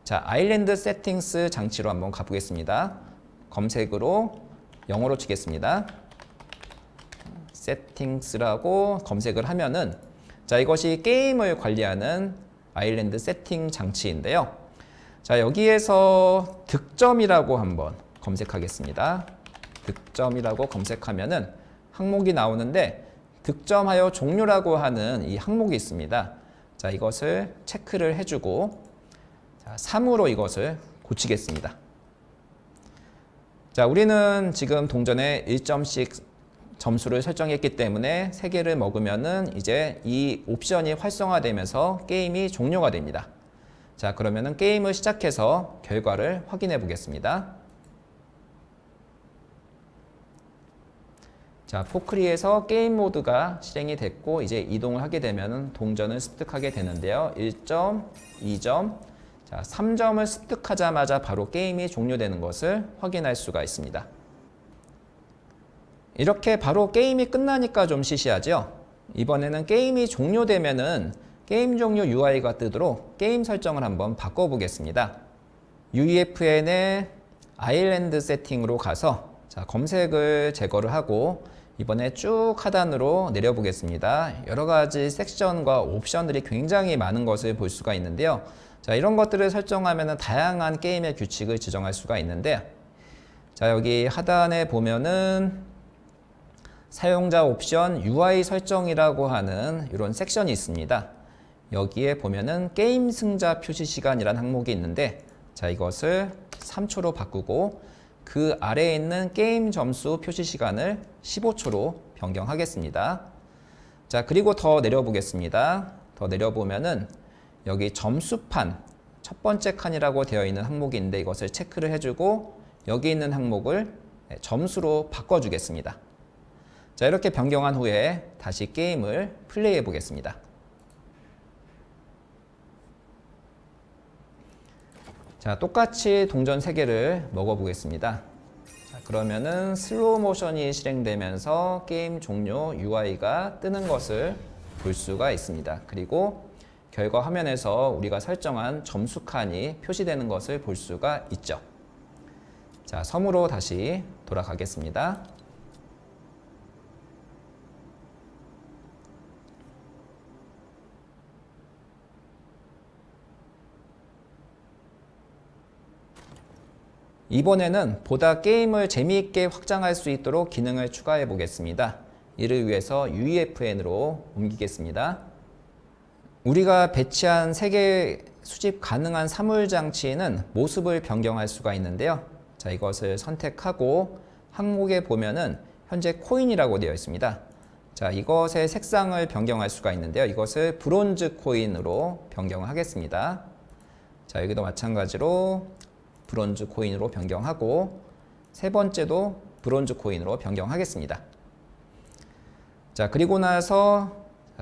자, 아일랜드 세팅스 장치로 한번 가보겠습니다. 검색으로 영어로 치겠습니다. 세팅스라고 검색을 하면은, 자, 이것이 게임을 관리하는 아일랜드 세팅 장치인데요. 자, 여기에서 득점이라고 한번 검색하겠습니다. 득점이라고 검색하면은 항목이 나오는데, 득점하여 종료라고 하는 이 항목이 있습니다. 자, 이것을 체크를 해주고, 자, 3으로 이것을 고치겠습니다. 자, 우리는 지금 동전에 1점씩 점수를 설정했기 때문에 3개를 먹으면은 이제 이 옵션이 활성화되면서 게임이 종료가 됩니다. 자, 그러면은 게임을 시작해서 결과를 확인해 보겠습니다. 자, 포크리에서 게임 모드가 실행이 됐고, 이제 이동을 하게 되면은 동전을 습득하게 되는데요. 1점, 2점, 자, 3점을 습득하자마자 바로 게임이 종료되는 것을 확인할 수가 있습니다. 이렇게 바로 게임이 끝나니까 좀 시시하죠? 이번에는 게임이 종료되면은 게임 종료 UI가 뜨도록 게임 설정을 한번 바꿔보겠습니다. UEFN의 아일랜드 세팅으로 가서, 자, 검색을 제거를 하고 이번에 쭉 하단으로 내려보겠습니다. 여러 가지 섹션과 옵션들이 굉장히 많은 것을 볼 수가 있는데요. 자, 이런 것들을 설정하면 다양한 게임의 규칙을 지정할 수가 있는데, 자, 여기 하단에 보면은 사용자 옵션 UI 설정이라고 하는 이런 섹션이 있습니다. 여기에 보면은 게임 승자 표시 시간이라는 항목이 있는데, 자, 이것을 3초로 바꾸고 그 아래에 있는 게임 점수 표시 시간을 15초로 변경하겠습니다. 자, 그리고 더 내려보겠습니다. 더 내려보면은 여기 점수판 첫 번째 칸이라고 되어 있는 항목이 있는데, 이것을 체크를 해주고 여기 있는 항목을 점수로 바꿔주겠습니다. 자, 이렇게 변경한 후에 다시 게임을 플레이해 보겠습니다. 자, 똑같이 동전 3개를 먹어보겠습니다. 자, 그러면은 슬로우 모션이 실행되면서 게임 종료 UI가 뜨는 것을 볼 수가 있습니다. 그리고 결과 화면에서 우리가 설정한 점수 칸이 표시되는 것을 볼 수가 있죠. 자, 섬으로 다시 돌아가겠습니다. 이번에는 보다 게임을 재미있게 확장할 수 있도록 기능을 추가해 보겠습니다. 이를 위해서 UEFN으로 옮기겠습니다. 우리가 배치한 3개 수집 가능한 사물 장치에는 모습을 변경할 수가 있는데요. 자, 이것을 선택하고 항목에 보면은 현재 코인이라고 되어 있습니다. 자, 이것의 색상을 변경할 수가 있는데요. 이것을 브론즈 코인으로 변경을 하겠습니다. 자, 여기도 마찬가지로 브론즈 코인으로 변경하고 세 번째도 브론즈 코인으로 변경하겠습니다. 자, 그리고 나서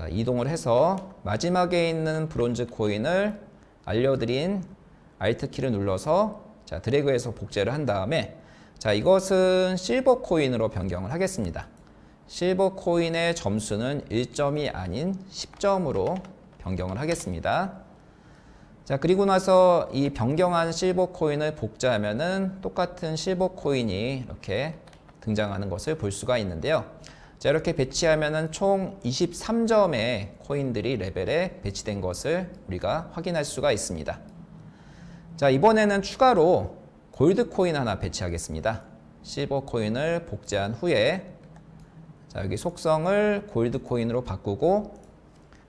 이동을 해서 마지막에 있는 브론즈 코인을 알려드린 Alt 키를 눌러서 자, 드래그해서 복제를 한 다음에 자, 이것은 실버 코인으로 변경을 하겠습니다. 실버 코인의 점수는 1점이 아닌 10점으로 변경을 하겠습니다. 자, 그리고 나서 이 변경한 실버 코인을 복제하면은 똑같은 실버 코인이 이렇게 등장하는 것을 볼 수가 있는데요. 자, 이렇게 배치하면은 총 23점의 코인들이 레벨에 배치된 것을 우리가 확인할 수가 있습니다. 자, 이번에는 추가로 골드 코인 하나 배치하겠습니다. 실버 코인을 복제한 후에 자, 여기 속성을 골드 코인으로 바꾸고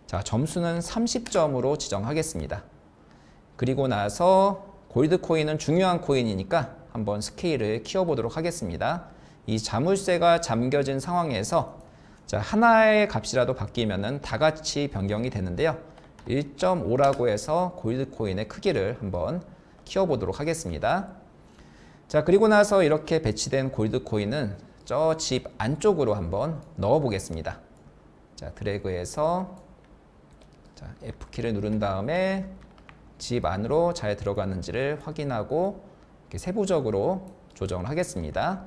자, 점수는 30점으로 지정하겠습니다. 그리고 나서 골드 코인은 중요한 코인이니까 한번 스케일을 키워보도록 하겠습니다. 이 자물쇠가 잠겨진 상황에서 자, 하나의 값이라도 바뀌면은 다 같이 변경이 되는데요. 1.5라고 해서 골드 코인의 크기를 한번 키워보도록 하겠습니다. 자, 그리고 나서 이렇게 배치된 골드 코인은 저 집 안쪽으로 한번 넣어 보겠습니다. 자, 드래그해서 자, F키를 누른 다음에 집 안으로 잘 들어갔는지를 확인하고 이렇게 세부적으로 조정을 하겠습니다.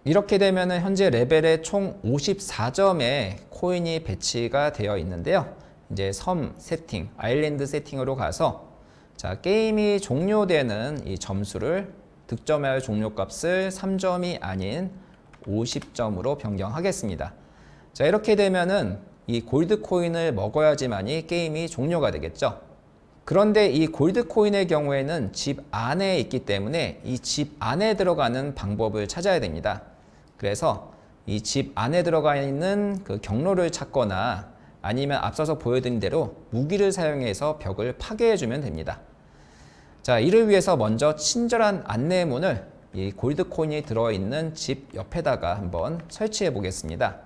이렇게 되면 현재 레벨에 총 54점의 코인이 배치가 되어 있는데요. 이제 섬 세팅, 아일랜드 세팅으로 가서 자, 게임이 종료되는 이 점수를 득점할 종료값을 3점이 아닌 50점으로 변경하겠습니다. 자, 이렇게 되면은 이 골드 코인을 먹어야지만이 게임이 종료가 되겠죠. 그런데 이 골드 코인의 경우에는 집 안에 있기 때문에 이 집 안에 들어가는 방법을 찾아야 됩니다. 그래서 이 집 안에 들어가 있는 그 경로를 찾거나 아니면 앞서서 보여드린 대로 무기를 사용해서 벽을 파괴해 주면 됩니다. 자, 이를 위해서 먼저 친절한 안내문을 이 골드 코인이 들어있는 집 옆에다가 한번 설치해 보겠습니다.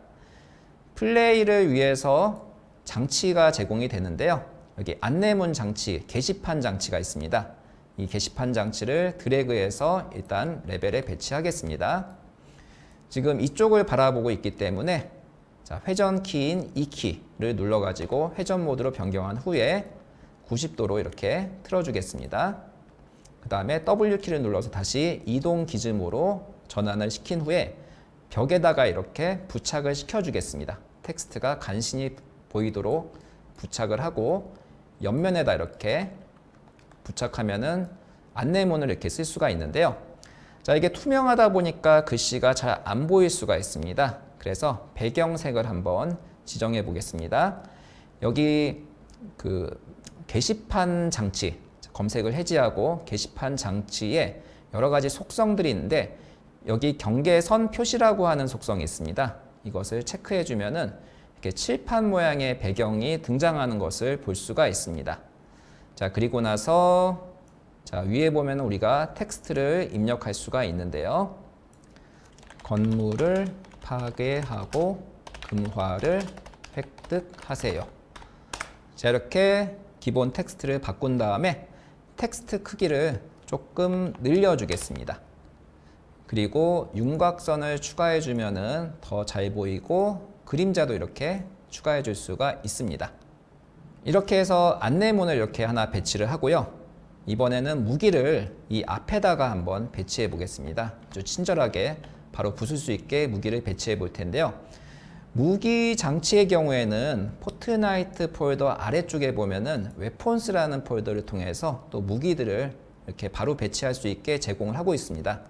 플레이를 위해서 장치가 제공이 되는데요. 여기 안내문 장치, 게시판 장치가 있습니다. 이 게시판 장치를 드래그해서 일단 레벨에 배치하겠습니다. 지금 이쪽을 바라보고 있기 때문에 자, 회전 키인 E키를 눌러가지고 회전 모드로 변경한 후에 90도로 이렇게 틀어주겠습니다. 그 다음에 W키를 눌러서 다시 이동 기준으로 전환을 시킨 후에 벽에다가 이렇게 부착을 시켜주겠습니다. 텍스트가 간신히 보이도록 부착을 하고 옆면에다 이렇게 부착하면은 안내문을 이렇게 쓸 수가 있는데요. 자, 이게 투명하다 보니까 글씨가 잘 안 보일 수가 있습니다. 그래서 배경색을 한번 지정해 보겠습니다. 여기 그 게시판 장치, 검색을 해제하고 게시판 장치에 여러 가지 속성들이 있는데 여기 경계선 표시라고 하는 속성이 있습니다. 이것을 체크해 주면은 이렇게 칠판 모양의 배경이 등장하는 것을 볼 수가 있습니다. 자, 그리고 나서 자, 위에 보면 우리가 텍스트를 입력할 수가 있는데요. 건물을 파괴하고 금화를 획득하세요. 자, 이렇게 기본 텍스트를 바꾼 다음에 텍스트 크기를 조금 늘려주겠습니다. 그리고 윤곽선을 추가해 주면은 더 잘 보이고 그림자도 이렇게 추가해 줄 수가 있습니다. 이렇게 해서 안내문을 이렇게 하나 배치를 하고요. 이번에는 무기를 이 앞에다가 한번 배치해 보겠습니다. 아주 친절하게 바로 부술 수 있게 무기를 배치해 볼 텐데요. 무기 장치의 경우에는 포트나이트 폴더 아래쪽에 보면은 웨폰스라는 폴더를 통해서 또 무기들을 이렇게 바로 배치할 수 있게 제공을 하고 있습니다.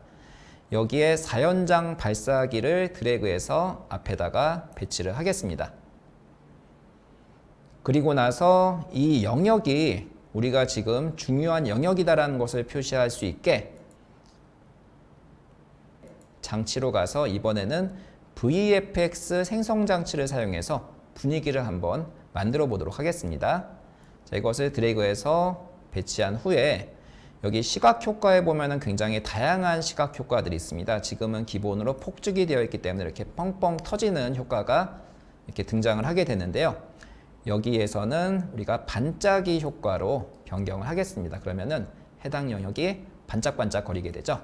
여기에 4연장 발사기를 드래그해서 앞에다가 배치를 하겠습니다. 그리고 나서 이 영역이 우리가 지금 중요한 영역이다라는 것을 표시할 수 있게 장치로 가서 이번에는 VFX 생성 장치를 사용해서 분위기를 한번 만들어 보도록 하겠습니다. 자, 이것을 드래그해서 배치한 후에 여기 시각 효과에 보면은 굉장히 다양한 시각 효과들이 있습니다. 지금은 기본으로 폭죽이 되어 있기 때문에 이렇게 뻥뻥 터지는 효과가 이렇게 등장을 하게 되는데요. 여기에서는 우리가 반짝이 효과로 변경을 하겠습니다. 그러면은 해당 영역이 반짝반짝 거리게 되죠.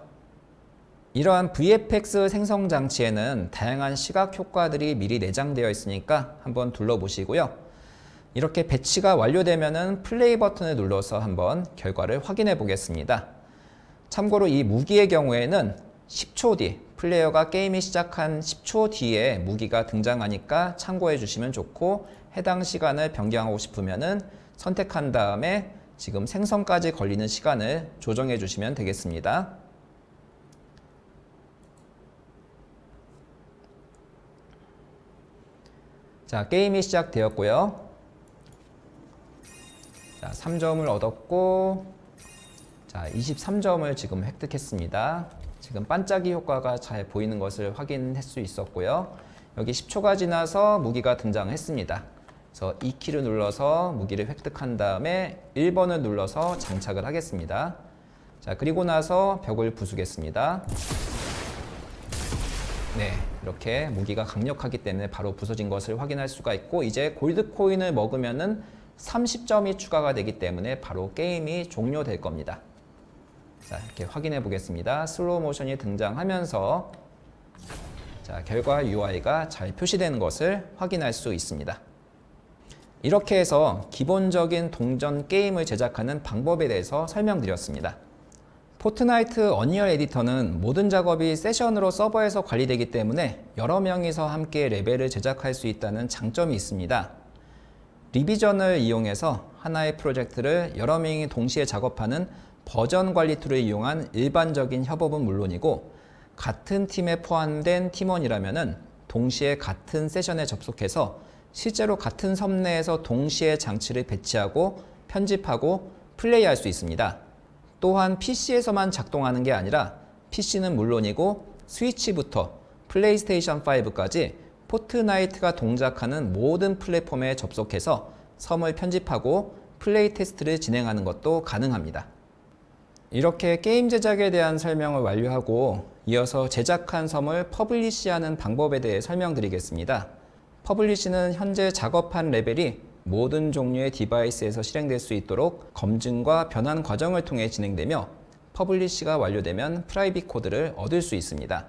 이러한 VFX 생성 장치에는 다양한 시각 효과들이 미리 내장되어 있으니까 한번 둘러보시고요. 이렇게 배치가 완료되면은 플레이 버튼을 눌러서 한번 결과를 확인해 보겠습니다. 참고로 이 무기의 경우에는 10초 뒤, 플레이어가 게임이 시작한 10초 뒤에 무기가 등장하니까 참고해 주시면 좋고, 해당 시간을 변경하고 싶으면은 선택한 다음에 지금 생성까지 걸리는 시간을 조정해 주시면 되겠습니다. 자, 게임이 시작되었고요. 자, 3점을 얻었고, 자, 23점을 지금 획득했습니다. 지금 반짝이 효과가 잘 보이는 것을 확인할 수 있었고요. 여기 10초가 지나서 무기가 등장했습니다. 그래서 2키를 눌러서 무기를 획득한 다음에 1번을 눌러서 장착을 하겠습니다. 자, 그리고 나서 벽을 부수겠습니다. 네, 이렇게 무기가 강력하기 때문에 바로 부서진 것을 확인할 수가 있고, 이제 골드 코인을 먹으면은 30점이 추가가 되기 때문에 바로 게임이 종료될 겁니다. 자, 이렇게 확인해 보겠습니다. 슬로우 모션이 등장하면서 자, 결과 UI가 잘 표시되는 것을 확인할 수 있습니다. 이렇게 해서 기본적인 동전 게임을 제작하는 방법에 대해서 설명드렸습니다. 포트나이트 어니얼 에디터는 모든 작업이 세션으로 서버에서 관리되기 때문에 여러 명이서 함께 레벨을 제작할 수 있다는 장점이 있습니다. 리비전을 이용해서 하나의 프로젝트를 여러 명이 동시에 작업하는 버전 관리 툴을 이용한 일반적인 협업은 물론이고, 같은 팀에 포함된 팀원이라면은 동시에 같은 세션에 접속해서 실제로 같은 섬 내에서 동시에 장치를 배치하고 편집하고 플레이할 수 있습니다. 또한 PC에서만 작동하는 게 아니라 PC는 물론이고 스위치부터 플레이스테이션 5까지 포트나이트가 동작하는 모든 플랫폼에 접속해서 섬을 편집하고 플레이 테스트를 진행하는 것도 가능합니다. 이렇게 게임 제작에 대한 설명을 완료하고 이어서 제작한 섬을 퍼블리시하는 방법에 대해 설명드리겠습니다. 퍼블리시는 현재 작업한 레벨이 모든 종류의 디바이스에서 실행될 수 있도록 검증과 변환 과정을 통해 진행되며, 퍼블리시가 완료되면 프라이빗 코드를 얻을 수 있습니다.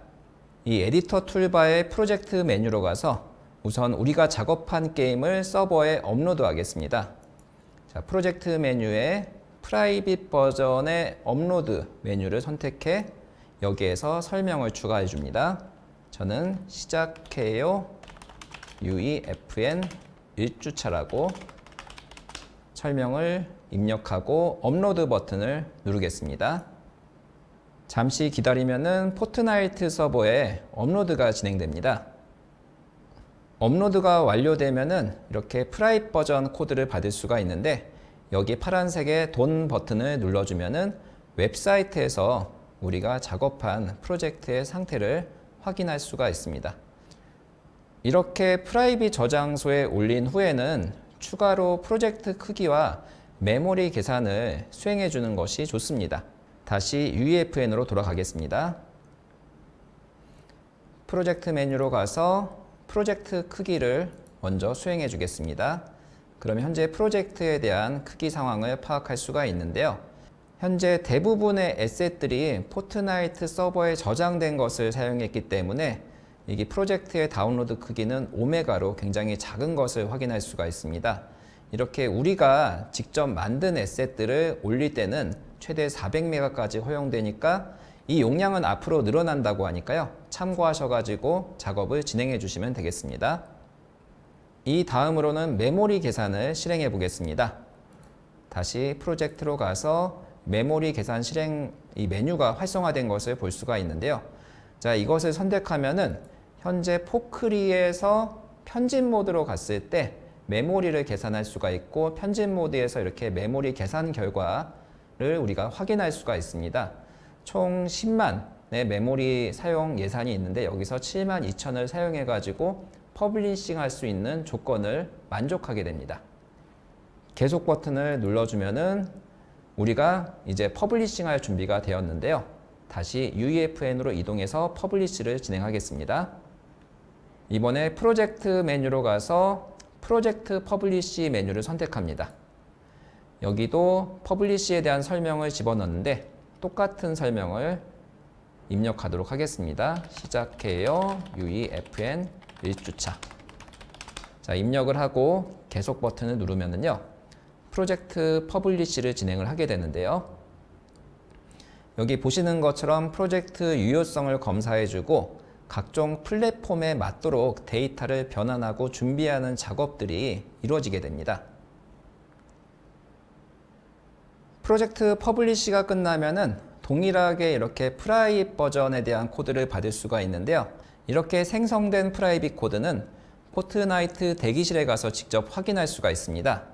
이 에디터 툴바의 프로젝트 메뉴로 가서 우선 우리가 작업한 게임을 서버에 업로드 하겠습니다. 자, 프로젝트 메뉴에 프라이빗 버전의 업로드 메뉴를 선택해 여기에서 설명을 추가해 줍니다. 저는 시작해요 UEFN 1주차라고 설명을 입력하고 업로드 버튼을 누르겠습니다. 잠시 기다리면은 포트나이트 서버에 업로드가 진행됩니다. 업로드가 완료되면은 이렇게 프라이빗 버전 코드를 받을 수가 있는데, 여기 파란색의 돈 버튼을 눌러주면은 웹사이트에서 우리가 작업한 프로젝트의 상태를 확인할 수가 있습니다. 이렇게 프라이빗 저장소에 올린 후에는 추가로 프로젝트 크기와 메모리 계산을 수행해 주는 것이 좋습니다. 다시 UEFN으로 돌아가겠습니다. 프로젝트 메뉴로 가서 프로젝트 크기를 먼저 수행해 주겠습니다. 그러면 현재 프로젝트에 대한 크기 상황을 파악할 수가 있는데요. 현재 대부분의 에셋들이 포트나이트 서버에 저장된 것을 사용했기 때문에 이게 프로젝트의 다운로드 크기는 오메가로 굉장히 작은 것을 확인할 수가 있습니다. 이렇게 우리가 직접 만든 에셋들을 올릴 때는 최대 400메가까지 허용되니까 이 용량은 앞으로 늘어난다고 하니까요. 참고하셔가지고 작업을 진행해 주시면 되겠습니다. 이 다음으로는 메모리 계산을 실행해 보겠습니다. 다시 프로젝트로 가서 메모리 계산 실행 이 메뉴가 활성화된 것을 볼 수가 있는데요. 자, 이것을 선택하면은 현재 포크리에서 편집 모드로 갔을 때 메모리를 계산할 수가 있고, 편집 모드에서 이렇게 메모리 계산 결과를 우리가 확인할 수가 있습니다. 총 10만의 메모리 사용 예산이 있는데 여기서 72,000을 사용해 가지고 퍼블리싱 할 수 있는 조건을 만족하게 됩니다. 계속 버튼을 눌러주면은 우리가 이제 퍼블리싱 할 준비가 되었는데요. 다시 UEFN으로 이동해서 퍼블리시를 진행하겠습니다. 이번에 프로젝트 메뉴로 가서 프로젝트 퍼블리시 메뉴를 선택합니다. 여기도 퍼블리시에 대한 설명을 집어넣는데 똑같은 설명을 입력하도록 하겠습니다. 시작해요. UEFN 1주차. 자, 입력을 하고 계속 버튼을 누르면은요. 프로젝트 퍼블리시를 진행을 하게 되는데요. 여기 보시는 것처럼 프로젝트 유효성을 검사해주고 각종 플랫폼에 맞도록 데이터를 변환하고 준비하는 작업들이 이루어지게 됩니다. 프로젝트 퍼블리시가 끝나면은 동일하게 이렇게 프라이빗 버전에 대한 코드를 받을 수가 있는데요. 이렇게 생성된 프라이빗 코드는 포트나이트 대기실에 가서 직접 확인할 수가 있습니다.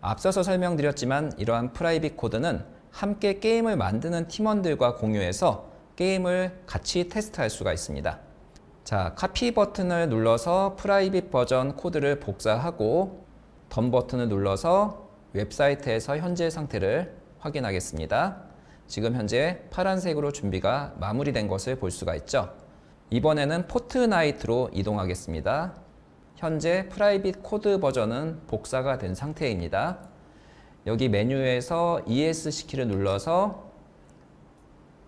앞서서 설명드렸지만 이러한 프라이빗 코드는 함께 게임을 만드는 팀원들과 공유해서 게임을 같이 테스트할 수가 있습니다. 자, 카피 버튼을 눌러서 프라이빗 버전 코드를 복사하고 덤 버튼을 눌러서 웹사이트에서 현재 상태를 확인하겠습니다. 지금 현재 파란색으로 준비가 마무리된 것을 볼 수가 있죠. 이번에는 포트나이트로 이동하겠습니다. 현재 프라이빗 코드 버전은 복사가 된 상태입니다. 여기 메뉴에서 ESC 키를 눌러서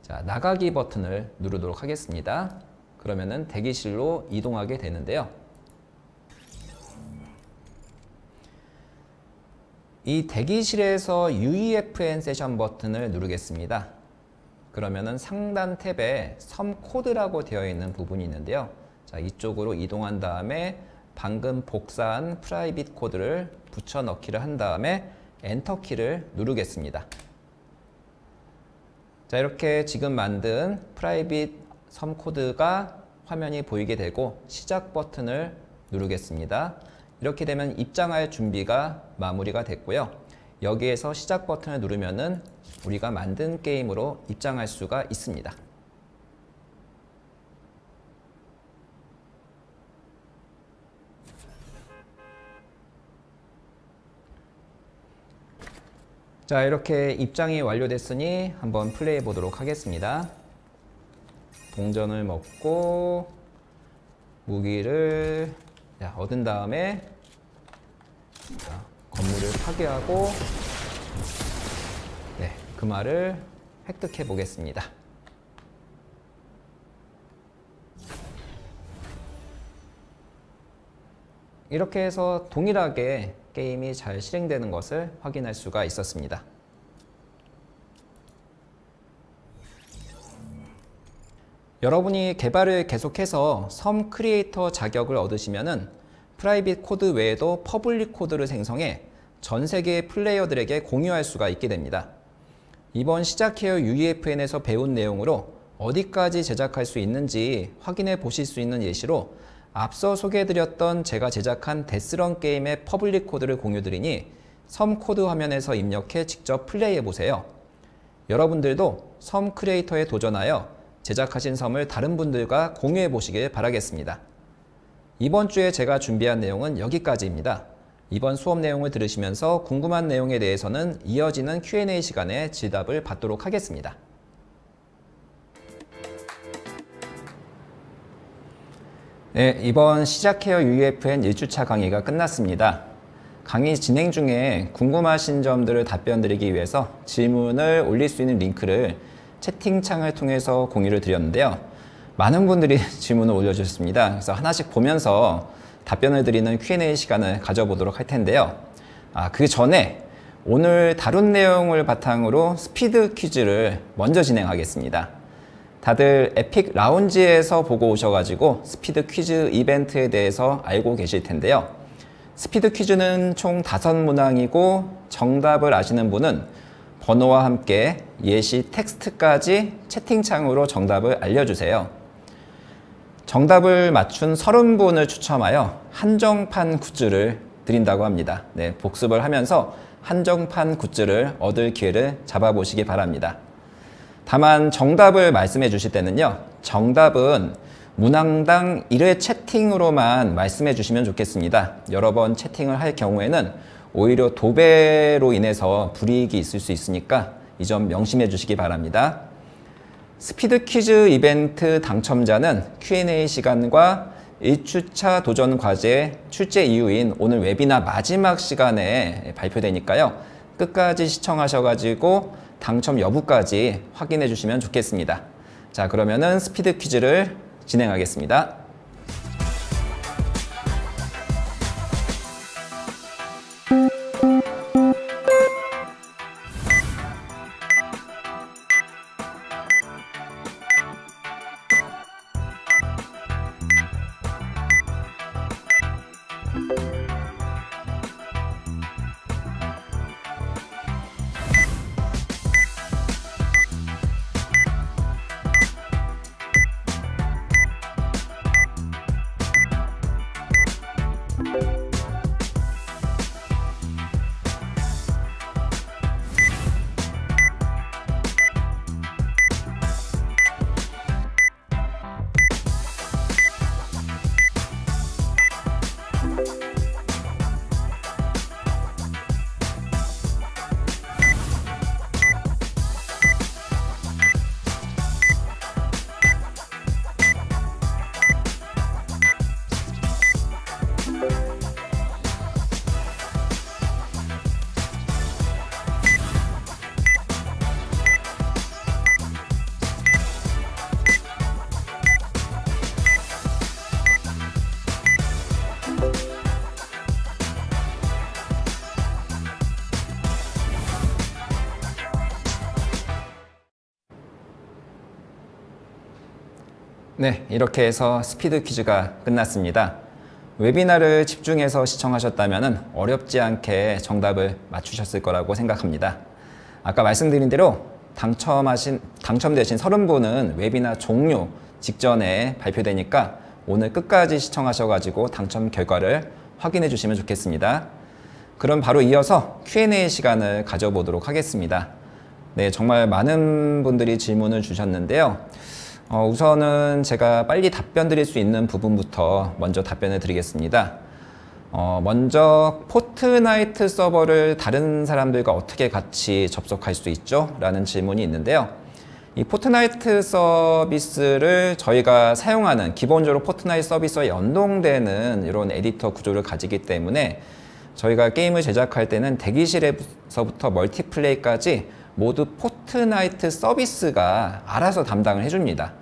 자, 나가기 버튼을 누르도록 하겠습니다. 그러면은 대기실로 이동하게 되는데요. 이 대기실에서 UEFN 세션 버튼을 누르겠습니다. 그러면은 상단 탭에 섬 코드라고 되어 있는 부분이 있는데요. 자, 이쪽으로 이동한 다음에 방금 복사한 프라이빗 코드를 붙여 넣기를 한 다음에 엔터 키를 누르겠습니다. 자, 이렇게 지금 만든 프라이빗 섬 코드가 화면이 보이게 되고 시작 버튼을 누르겠습니다. 이렇게 되면 입장할 준비가 마무리가 됐고요. 여기에서 시작 버튼을 누르면은 우리가 만든 게임으로 입장할 수가 있습니다. 자, 이렇게 입장이 완료됐으니 한번 플레이해 보도록 하겠습니다. 동전을 먹고 무기를 얻은 다음에 자, 건물을 파괴하고 네, 금화를 획득해 보겠습니다. 이렇게 해서 동일하게 게임이 잘 실행되는 것을 확인할 수가 있었습니다. 여러분이 개발을 계속해서 섬 크리에이터 자격을 얻으시면은 프라이빗 코드 외에도 퍼블릭 코드를 생성해 전 세계 플레이어들에게 공유할 수가 있게 됩니다. 이번 시작해요 UEFN에서 배운 내용으로 어디까지 제작할 수 있는지 확인해 보실 수 있는 예시로 앞서 소개해드렸던 제가 제작한 데스런 게임의 퍼블릭 코드를 공유드리니 섬 코드 화면에서 입력해 직접 플레이해보세요. 여러분들도 섬 크리에이터에 도전하여 제작하신 섬을 다른 분들과 공유해보시길 바라겠습니다. 이번 주에 제가 준비한 내용은 여기까지입니다. 이번 수업 내용을 들으시면서 궁금한 내용에 대해서는 이어지는 Q&A 시간에 질답을 받도록 하겠습니다. 네, 이번 시작해요 UEFN 1주차 강의가 끝났습니다. 강의 진행 중에 궁금하신 점들을 답변 드리기 위해서 질문을 올릴 수 있는 링크를 채팅창을 통해서 공유를 드렸는데요. 많은 분들이 질문을 올려주셨습니다. 그래서 하나씩 보면서 답변을 드리는 Q&A 시간을 가져보도록 할 텐데요. 그 전에 오늘 다룬 내용을 바탕으로 스피드 퀴즈를 먼저 진행하겠습니다. 다들 에픽 라운지에서 보고 오셔가지고 스피드 퀴즈 이벤트에 대해서 알고 계실 텐데요. 스피드 퀴즈는 총 5문항이고 정답을 아시는 분은 번호와 함께 예시 텍스트까지 채팅창으로 정답을 알려주세요. 정답을 맞춘 30분을 추첨하여 한정판 굿즈를 드린다고 합니다. 네, 복습을 하면서 한정판 굿즈를 얻을 기회를 잡아보시기 바랍니다. 다만 정답을 말씀해 주실 때는요. 정답은 문항당 1회 채팅으로만 말씀해 주시면 좋겠습니다. 여러 번 채팅을 할 경우에는 오히려 도배로 인해서 불이익이 있을 수 있으니까 이 점 명심해 주시기 바랍니다. 스피드 퀴즈 이벤트 당첨자는 Q&A 시간과 1주차 도전 과제 출제 이유인 오늘 웨비나 마지막 시간에 발표되니까요. 끝까지 시청하셔가지고 당첨 여부까지 확인해 주시면 좋겠습니다. 자, 그러면은 스피드 퀴즈를 진행하겠습니다. 네, 이렇게 해서 스피드 퀴즈가 끝났습니다. 웨비나를 집중해서 시청하셨다면 어렵지 않게 정답을 맞추셨을 거라고 생각합니다. 아까 말씀드린 대로 당첨되신 30분은 웨비나 종료 직전에 발표되니까 오늘 끝까지 시청하셔가지고 당첨 결과를 확인해 주시면 좋겠습니다. 그럼 바로 이어서 Q&A 시간을 가져보도록 하겠습니다. 네, 정말 많은 분들이 질문을 주셨는데요. 우선은 제가 빨리 답변 드릴 수 있는 부분부터 먼저 답변을 드리겠습니다. 먼저 포트나이트 서버를 다른 사람들과 어떻게 같이 접속할 수 있죠? 라는 질문이 있는데요. 이 포트나이트 서비스를 저희가 사용하는 기본적으로 포트나이트 서비스와 연동되는 이런 에디터 구조를 가지기 때문에 저희가 게임을 제작할 때는 대기실에서부터 멀티플레이까지 모두 포트나이트 서비스가 알아서 담당을 해줍니다.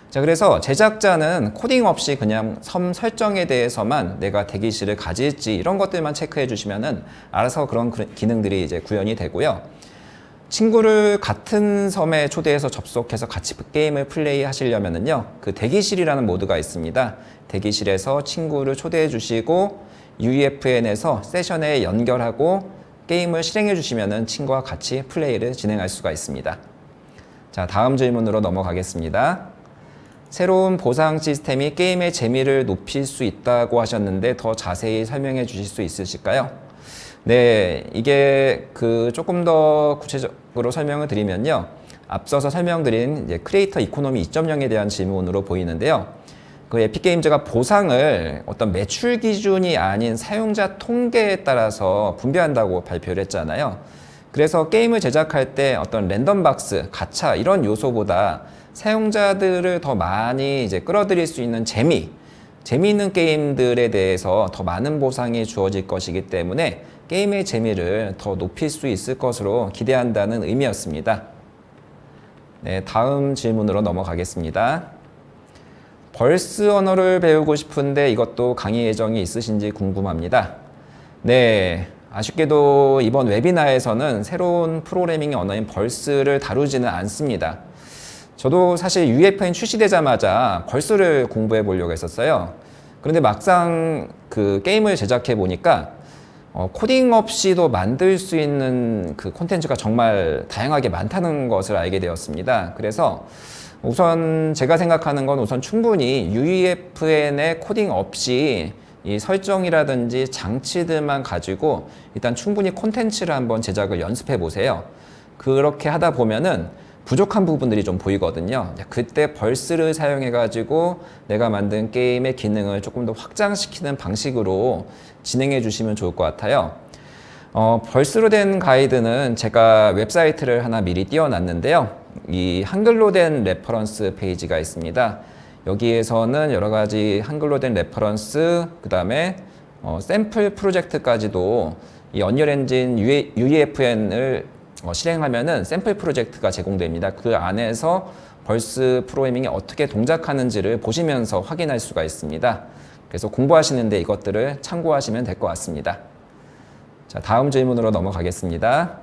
자, 그래서 제작자는 코딩 없이 그냥 섬 설정에 대해서만 내가 대기실을 가질지 이런 것들만 체크해 주시면은 알아서 그런 기능들이 이제 구현이 되고요. 친구를 같은 섬에 초대해서 접속해서 같이 게임을 플레이 하시려면은요, 그 대기실이라는 모드가 있습니다. 대기실에서 친구를 초대해 주시고 UEFN에서 세션에 연결하고 게임을 실행해 주시면은 친구와 같이 플레이를 진행할 수가 있습니다. 자, 다음 질문으로 넘어가겠습니다. 새로운 보상 시스템이 게임의 재미를 높일 수 있다고 하셨는데 더 자세히 설명해 주실 수 있으실까요? 네, 이게 조금 더 구체적으로 설명을 드리면요. 앞서서 설명드린 이제 크리에이터 이코노미 2.0에 대한 질문으로 보이는데요. 에픽게임즈가 보상을 어떤 매출 기준이 아닌 사용자 통계에 따라서 분배한다고 발표를 했잖아요. 그래서 게임을 제작할 때 어떤 랜덤박스, 가챠 이런 요소보다 사용자들을 더 많이 이제 끌어들일 수 있는 재미있는 게임들에 대해서 더 많은 보상이 주어질 것이기 때문에 게임의 재미를 더 높일 수 있을 것으로 기대한다는 의미였습니다. 네, 다음 질문으로 넘어가겠습니다. 벌스 언어를 배우고 싶은데 이것도 강의 예정이 있으신지 궁금합니다. 네, 아쉽게도 이번 웨비나에서는 새로운 프로그래밍의 언어인 벌스를 다루지는 않습니다. 저도 사실 UEFN 출시되자마자 벌스를 공부해 보려고 했었어요. 그런데 막상 게임을 제작해 보니까 코딩 없이도 만들 수 있는 콘텐츠가 정말 다양하게 많다는 것을 알게 되었습니다. 그래서 우선 제가 생각하는 건 우선 충분히 UEFN의 코딩 없이 이 설정이라든지 장치들만 가지고 일단 충분히 콘텐츠를 한번 제작을 연습해 보세요. 그렇게 하다 보면은 부족한 부분들이 좀 보이거든요. 그때 벌스를 사용해 가지고 내가 만든 게임의 기능을 조금 더 확장시키는 방식으로 진행해 주시면 좋을 것 같아요. 벌스로 된 가이드는 제가 웹사이트를 하나 미리 띄워놨는데요. 이 한글로 된 레퍼런스 페이지가 있습니다. 여기에서는 여러 가지 한글로 된 레퍼런스, 그 다음에 샘플 프로젝트까지도 이 언리얼 엔진 UEFN을 실행하면은 샘플 프로젝트가 제공됩니다. 그 안에서 벌스 프로그래밍이 어떻게 동작하는지를 보시면서 확인할 수가 있습니다. 그래서 공부하시는데 이것들을 참고하시면 될 것 같습니다. 자, 다음 질문으로 넘어가겠습니다.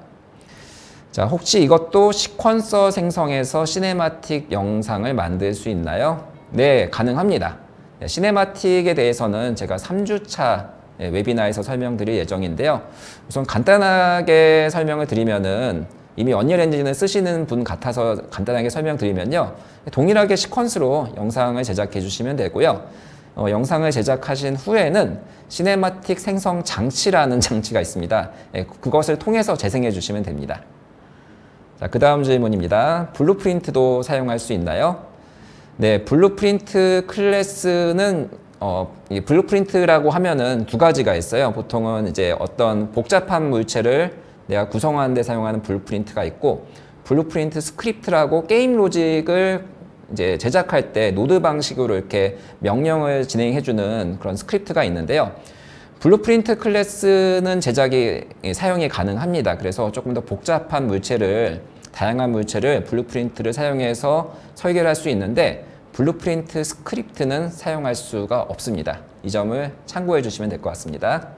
자, 혹시 이것도 시퀀서 생성해서 시네마틱 영상을 만들 수 있나요? 네, 가능합니다. 네, 시네마틱에 대해서는 제가 3주차 웨비나에서 설명드릴 예정인데요. 우선 간단하게 설명을 드리면은 이미 언리얼 엔진을 쓰시는 분 같아서 간단하게 설명드리면요. 동일하게 시퀀스로 영상을 제작해 주시면 되고요. 영상을 제작하신 후에는 시네마틱 생성 장치라는 장치가 있습니다. 그것을 통해서 재생해 주시면 됩니다. 자, 그 다음 질문입니다. 블루프린트도 사용할 수 있나요? 네, 블루프린트 클래스는 이 블루프린트라고 하면은 두 가지가 있어요. 보통은 이제 어떤 복잡한 물체를 내가 구성하는 데 사용하는 블루프린트가 있고, 블루프린트 스크립트라고 게임 로직을 이제 제작할 때 노드 방식으로 이렇게 명령을 진행해주는 그런 스크립트가 있는데요. 블루프린트 클래스는 사용이 가능합니다. 그래서 조금 더 복잡한 물체를, 다양한 물체를 블루프린트를 사용해서 설계를 할 수 있는데, 블루프린트 스크립트는 사용할 수가 없습니다. 이 점을 참고해 주시면 될 것 같습니다.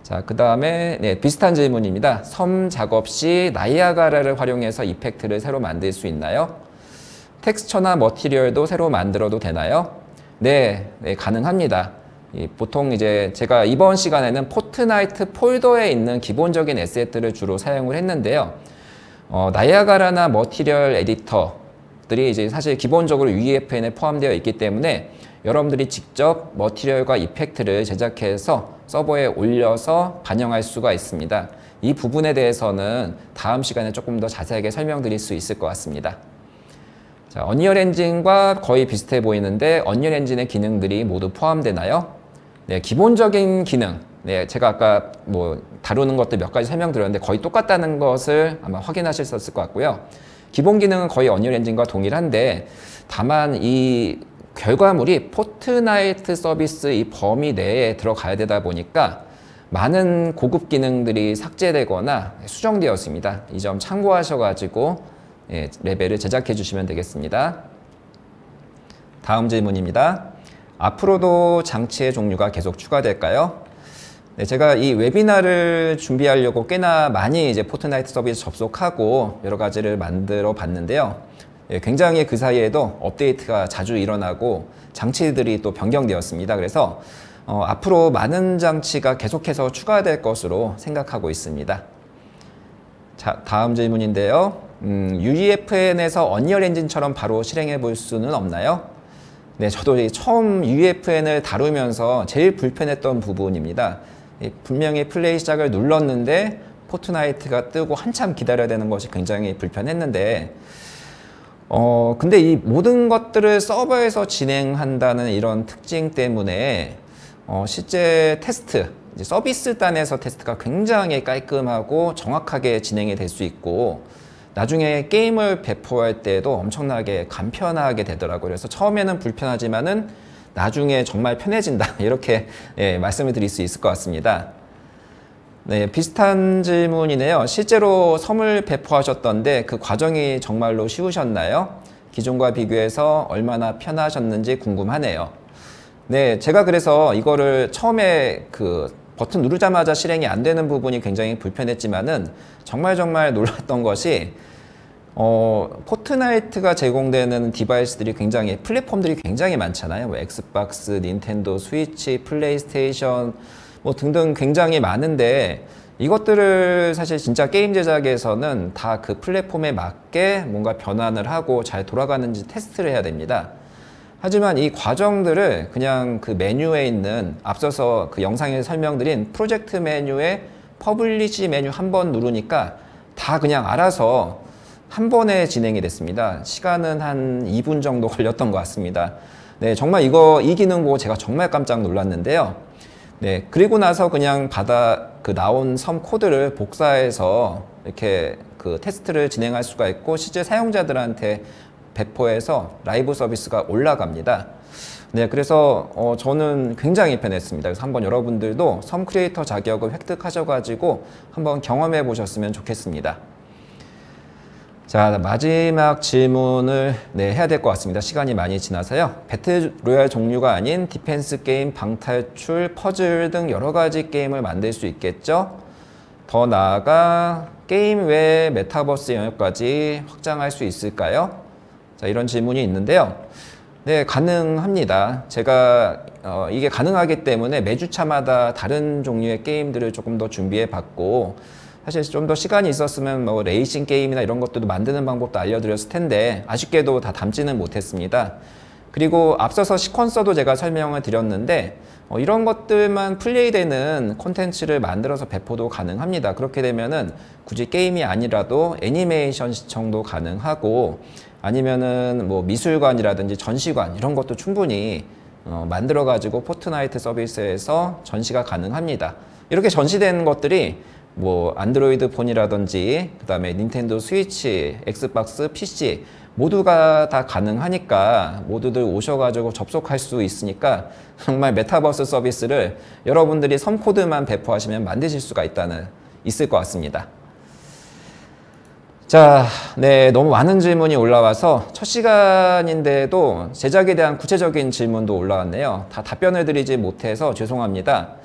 자, 그 다음에 비슷한 질문입니다. 섬 작업 시 나이아가라를 활용해서 이펙트를 새로 만들 수 있나요? 텍스처나 머티리얼도 새로 만들어도 되나요? 네, 가능합니다. 보통 이제 제가 이번 시간에는 포트나이트 폴더에 있는 기본적인 에셋들을 주로 사용을 했는데요. 나이아가라나 머티리얼 에디터들이 이제 사실 기본적으로 UEFN에 포함되어 있기 때문에 여러분들이 직접 머티리얼과 이펙트를 제작해서 서버에 올려서 반영할 수가 있습니다. 이 부분에 대해서는 다음 시간에 조금 더 자세하게 설명드릴 수 있을 것 같습니다. 자, 언리얼 엔진과 거의 비슷해 보이는데 언리얼 엔진의 기능들이 모두 포함되나요? 네, 기본적인 기능. 네, 제가 아까 다루는 것들 몇 가지 설명드렸는데 거의 똑같다는 것을 아마 확인하실 수 있을 것 같고요. 기본 기능은 거의 언리얼 엔진과 동일한데 다만 이 결과물이 포트나이트 서비스 이 범위 내에 들어가야 되다 보니까 많은 고급 기능들이 삭제되거나 수정되었습니다. 이 점 참고하셔가지고 레벨을 제작해 주시면 되겠습니다. 다음 질문입니다. 앞으로도 장치의 종류가 계속 추가될까요? 네, 제가 이 웨비나를 준비하려고 꽤나 많이 이제 포트나이트 서비스 접속하고 여러 가지를 만들어 봤는데요. 굉장히 그 사이에도 업데이트가 자주 일어나고 장치들이 또 변경되었습니다. 그래서 앞으로 많은 장치가 계속해서 추가될 것으로 생각하고 있습니다. 자, 다음 질문인데요. UEFN에서 언리얼 엔진처럼 바로 실행해 볼 수는 없나요? 네, 저도 처음 UEFN을 다루면서 제일 불편했던 부분입니다. 분명히 플레이 시작을 눌렀는데 포트나이트가 뜨고 한참 기다려야 되는 것이 굉장히 불편했는데 근데 이 모든 것들을 서버에서 진행한다는 이런 특징 때문에 실제 테스트, 이제 서비스 단에서 테스트가 굉장히 깔끔하고 정확하게 진행이 될 수 있고 나중에 게임을 배포할 때도 엄청나게 간편하게 되더라고요. 그래서 처음에는 불편하지만은 나중에 정말 편해진다 이렇게 말씀을 드릴 수 있을 것 같습니다. 네, 비슷한 질문이네요. 실제로 섬을 배포하셨던데 그 과정이 정말로 쉬우셨나요? 기존과 비교해서 얼마나 편하셨는지 궁금하네요. 네, 제가 그래서 이거를 처음에 그 버튼 누르자마자 실행이 안 되는 부분이 굉장히 불편했지만은 정말 놀랐던 것이 포트나이트가 제공되는 디바이스들이 굉장히 플랫폼들이 굉장히 많잖아요. 뭐 엑스박스, 닌텐도 스위치, 플레이스테이션 뭐 등등 굉장히 많은데 이것들을 사실 진짜 게임 제작에서는 다 그 플랫폼에 맞게 뭔가 변환을 하고 잘 돌아가는지 테스트를 해야 됩니다. 하지만 이 과정들을 그냥 그 메뉴에 있는 앞서서 그 영상에 설명드린 프로젝트 메뉴에 퍼블리시 메뉴 한 번 누르니까 다 그냥 알아서 한 번에 진행이 됐습니다. 시간은 한 2분 정도 걸렸던 것 같습니다. 네, 정말 이 기능 보고 제가 정말 깜짝 놀랐는데요. 네, 그리고 나서 그냥 나온 섬 코드를 복사해서 이렇게 그 테스트를 진행할 수가 있고 실제 사용자들한테 배포해서 라이브 서비스가 올라갑니다. 네, 그래서 저는 굉장히 편했습니다. 그래서 한번 여러분들도 섬 크리에이터 자격을 획득하셔가지고 한번 경험해 보셨으면 좋겠습니다. 자, 마지막 질문을 해야 될 것 같습니다. 시간이 많이 지나서요. 배틀 로얄 종류가 아닌 디펜스 게임, 방탈출, 퍼즐 등 여러 가지 게임을 만들 수 있겠죠? 더 나아가 게임 외 메타버스 영역까지 확장할 수 있을까요? 자, 이런 질문이 있는데요. 네, 가능합니다. 제가 이게 가능하기 때문에 매주차마다 다른 종류의 게임들을 조금 더 준비해 봤고 사실 좀 더 시간이 있었으면 뭐 레이싱 게임이나 이런 것들도 만드는 방법도 알려드렸을 텐데 아쉽게도 다 담지는 못했습니다. 그리고 앞서서 시퀀서도 제가 설명을 드렸는데 이런 것들만 플레이되는 콘텐츠를 만들어서 배포도 가능합니다. 그렇게 되면은 굳이 게임이 아니라도 애니메이션 시청도 가능하고 아니면은 뭐 미술관이라든지 전시관 이런 것도 충분히 만들어 가지고 포트나이트 서비스에서 전시가 가능합니다. 이렇게 전시된 것들이 뭐 안드로이드 폰이라든지 그 다음에 닌텐도 스위치, 엑스박스, PC 모두가 다 가능하니까 모두들 오셔가지고 접속할 수 있으니까 정말 메타버스 서비스를 여러분들이 섬 코드만 배포하시면 만드실 수가 있을 것 같습니다. 자, 네, 너무 많은 질문이 올라와서 첫 시간인데도 제작에 대한 구체적인 질문도 올라왔네요. 다 답변을 드리지 못해서 죄송합니다.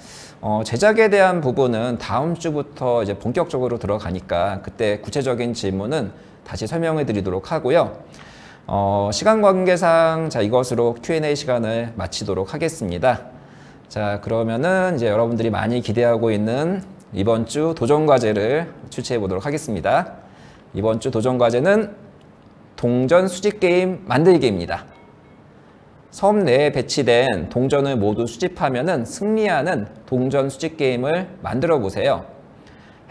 제작에 대한 부분은 다음 주부터 이제 본격적으로 들어가니까 그때 구체적인 질문은 다시 설명해 드리도록 하고요. 시간 관계상 자, 이것으로 Q&A 시간을 마치도록 하겠습니다. 자, 그러면은 이제 여러분들이 많이 기대하고 있는 이번 주 도전 과제를 출제해 보도록 하겠습니다. 이번 주 도전 과제는 동전 수집 게임 만들기입니다. 섬 내에 배치된 동전을 모두 수집하면은 승리하는 동전 수집 게임을 만들어 보세요.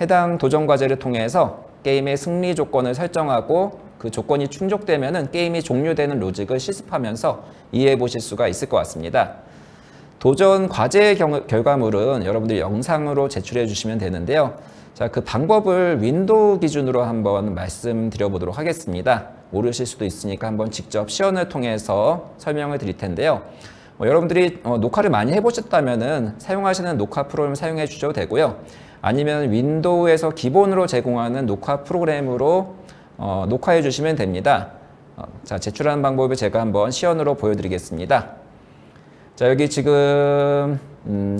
해당 도전 과제를 통해서 게임의 승리 조건을 설정하고 그 조건이 충족되면은 게임이 종료되는 로직을 실습하면서 이해해 보실 수가 있을 것 같습니다. 도전 과제의 결과물은 여러분들이 영상으로 제출해 주시면 되는데요. 자, 그 방법을 윈도우 기준으로 한번 말씀드려 보도록 하겠습니다. 모르실 수도 있으니까 한번 직접 시연을 통해서 설명을 드릴 텐데요. 여러분들이 녹화를 많이 해보셨다면은 사용하시는 녹화 프로그램을 사용해 주셔도 되고요. 아니면 윈도우에서 기본으로 제공하는 녹화 프로그램으로 녹화해 주시면 됩니다. 자, 제출하는 방법을 제가 한번 시연으로 보여드리겠습니다. 자, 여기 지금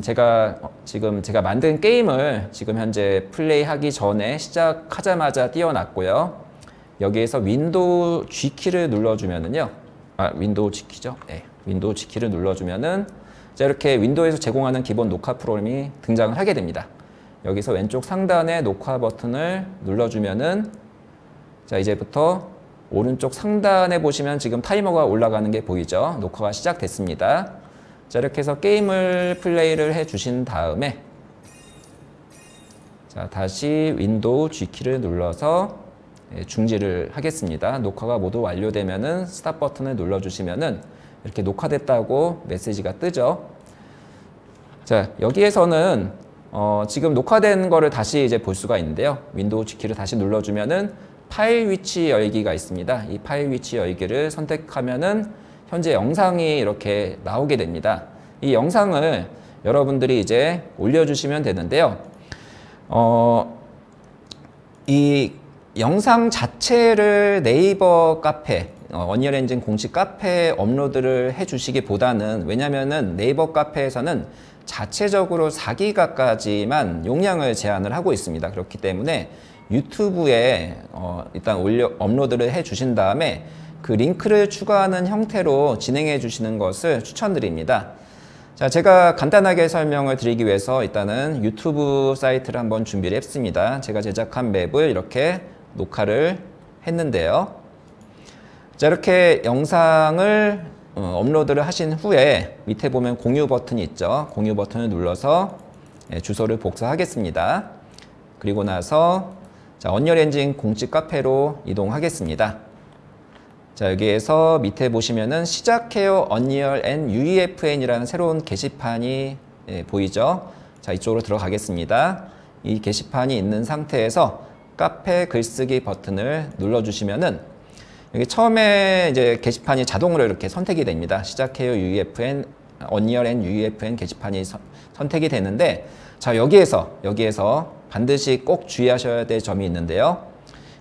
제가 만든 게임을 지금 현재 플레이하기 전에 시작하자마자 띄워놨고요. 여기에서 윈도우 G키를 눌러주면은요. 윈도우 G키죠? 네, 윈도우 G키를 눌러주면은 자, 이렇게 윈도우에서 제공하는 기본 녹화 프로그램이 등장을 하게 됩니다. 여기서 왼쪽 상단에 녹화 버튼을 눌러주면은 자, 이제부터 오른쪽 상단에 보시면 지금 타이머가 올라가는 게 보이죠? 녹화가 시작됐습니다. 자, 이렇게 해서 게임을 플레이를 해 주신 다음에 자, 다시 윈도우 G키를 눌러서 중지를 하겠습니다. 녹화가 모두 완료되면은 스탑 버튼을 눌러주시면은 이렇게 녹화됐다고 메시지가 뜨죠. 자, 여기에서는 지금 녹화된 거를 다시 이제 볼 수가 있는데요. 윈도우 G키를 다시 눌러주면은 파일 위치 열기가 있습니다. 이 파일 위치 열기를 선택하면은 현재 영상이 이렇게 나오게 됩니다. 이 영상을 여러분들이 이제 올려주시면 되는데요. 이 영상 자체를 네이버 카페, 언리얼 엔진 공식 카페에 업로드를 해주시기보다는, 왜냐면은 네이버 카페에서는 자체적으로 4기가까지만 용량을 제한을 하고 있습니다. 그렇기 때문에 유튜브에 일단 업로드를 해 주신 다음에 그 링크를 추가하는 형태로 진행해 주시는 것을 추천드립니다. 자, 제가 간단하게 설명을 드리기 위해서 일단은 유튜브 사이트를 한번 준비를 했습니다. 제가 제작한 맵을 이렇게 녹화를 했는데요. 자, 이렇게 영상을 업로드를 하신 후에 밑에 보면 공유 버튼이 있죠. 공유 버튼을 눌러서 주소를 복사하겠습니다. 그리고 나서 자, 언리얼 엔진 공식 카페로 이동하겠습니다. 자, 여기에서 밑에 보시면은 시작해요 언리얼 앤 UEFN이라는 새로운 게시판이 보이죠? 자, 이쪽으로 들어가겠습니다. 이 게시판이 있는 상태에서 카페 글쓰기 버튼을 눌러주시면은 여기 처음에 이제 게시판이 자동으로 이렇게 선택이 됩니다. 시작해요 UEFN, 언리얼 앤 UEFN 게시판이 선택이 되는데, 자, 여기에서 반드시 꼭 주의하셔야 될 점이 있는데요.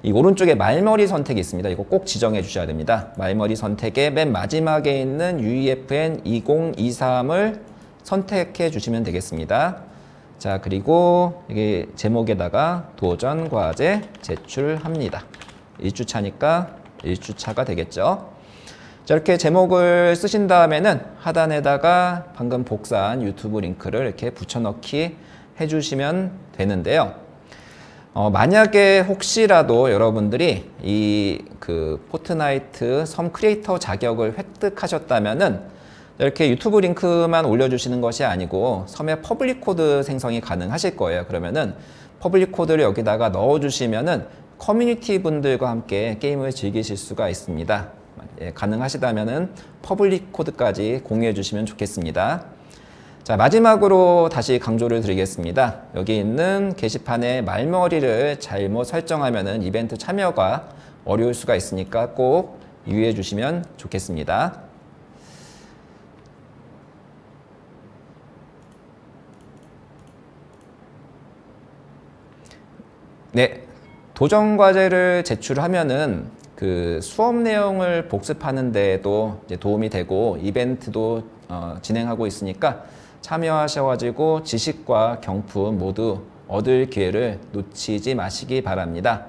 이 오른쪽에 말머리 선택이 있습니다. 이거 꼭 지정해 주셔야 됩니다. 말머리 선택의 맨 마지막에 있는 UEFN 2023을 선택해 주시면 되겠습니다. 자, 그리고 여기 제목에다가 도전 과제 제출합니다. 1주차니까 1주차가 되겠죠. 자, 이렇게 제목을 쓰신 다음에는 하단에다가 방금 복사한 유튜브 링크를 이렇게 붙여넣기 해주시면 되는데요. 만약에 혹시라도 여러분들이 이 포트나이트 섬 크리에이터 자격을 획득하셨다면은 이렇게 유튜브 링크만 올려주시는 것이 아니고 섬의 퍼블릭 코드 생성이 가능하실 거예요. 그러면은 퍼블릭 코드를 여기다가 넣어주시면은 커뮤니티 분들과 함께 게임을 즐기실 수가 있습니다. 가능하시다면은 퍼블릭 코드까지 공유해 주시면 좋겠습니다. 자, 마지막으로 다시 강조를 드리겠습니다. 여기 있는 게시판의 말머리를 잘못 설정하면은 이벤트 참여가 어려울 수가 있으니까 꼭 유의해 주시면 좋겠습니다. 네, 도전 과제를 제출하면은 그 수업 내용을 복습하는 데에도 이제 도움이 되고 이벤트도 진행하고 있으니까 참여하셔가지고 지식과 경품 모두 얻을 기회를 놓치지 마시기 바랍니다.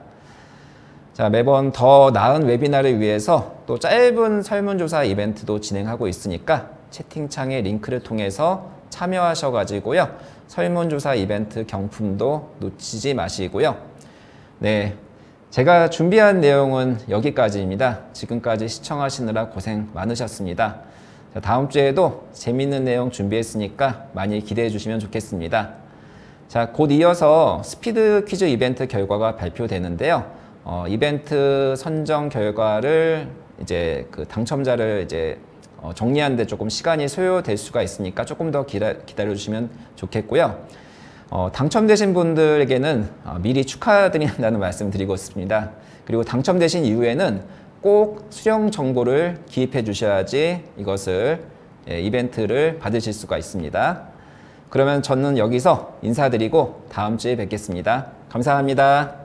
자, 매번 더 나은 웨비나를 위해서 또 짧은 설문조사 이벤트도 진행하고 있으니까 채팅창의 링크를 통해서 참여하셔가지고요. 설문조사 이벤트 경품도 놓치지 마시고요. 네, 제가 준비한 내용은 여기까지입니다. 지금까지 시청하시느라 고생 많으셨습니다. 자, 다음 주에도 재미있는 내용 준비했으니까 많이 기대해 주시면 좋겠습니다. 자, 곧 이어서 스피드 퀴즈 이벤트 결과가 발표되는데요. 이벤트 선정 결과를 이제 당첨자를 이제 정리하는 데 조금 시간이 소요될 수가 있으니까 조금 더 기다려 주시면 좋겠고요. 당첨되신 분들에게는 미리 축하드린다는 말씀 드리고 싶습니다. 그리고 당첨되신 이후에는 꼭 수령 정보를 기입해 주셔야지 이것을 이벤트를 받으실 수가 있습니다. 그러면 저는 여기서 인사드리고 다음 주에 뵙겠습니다. 감사합니다.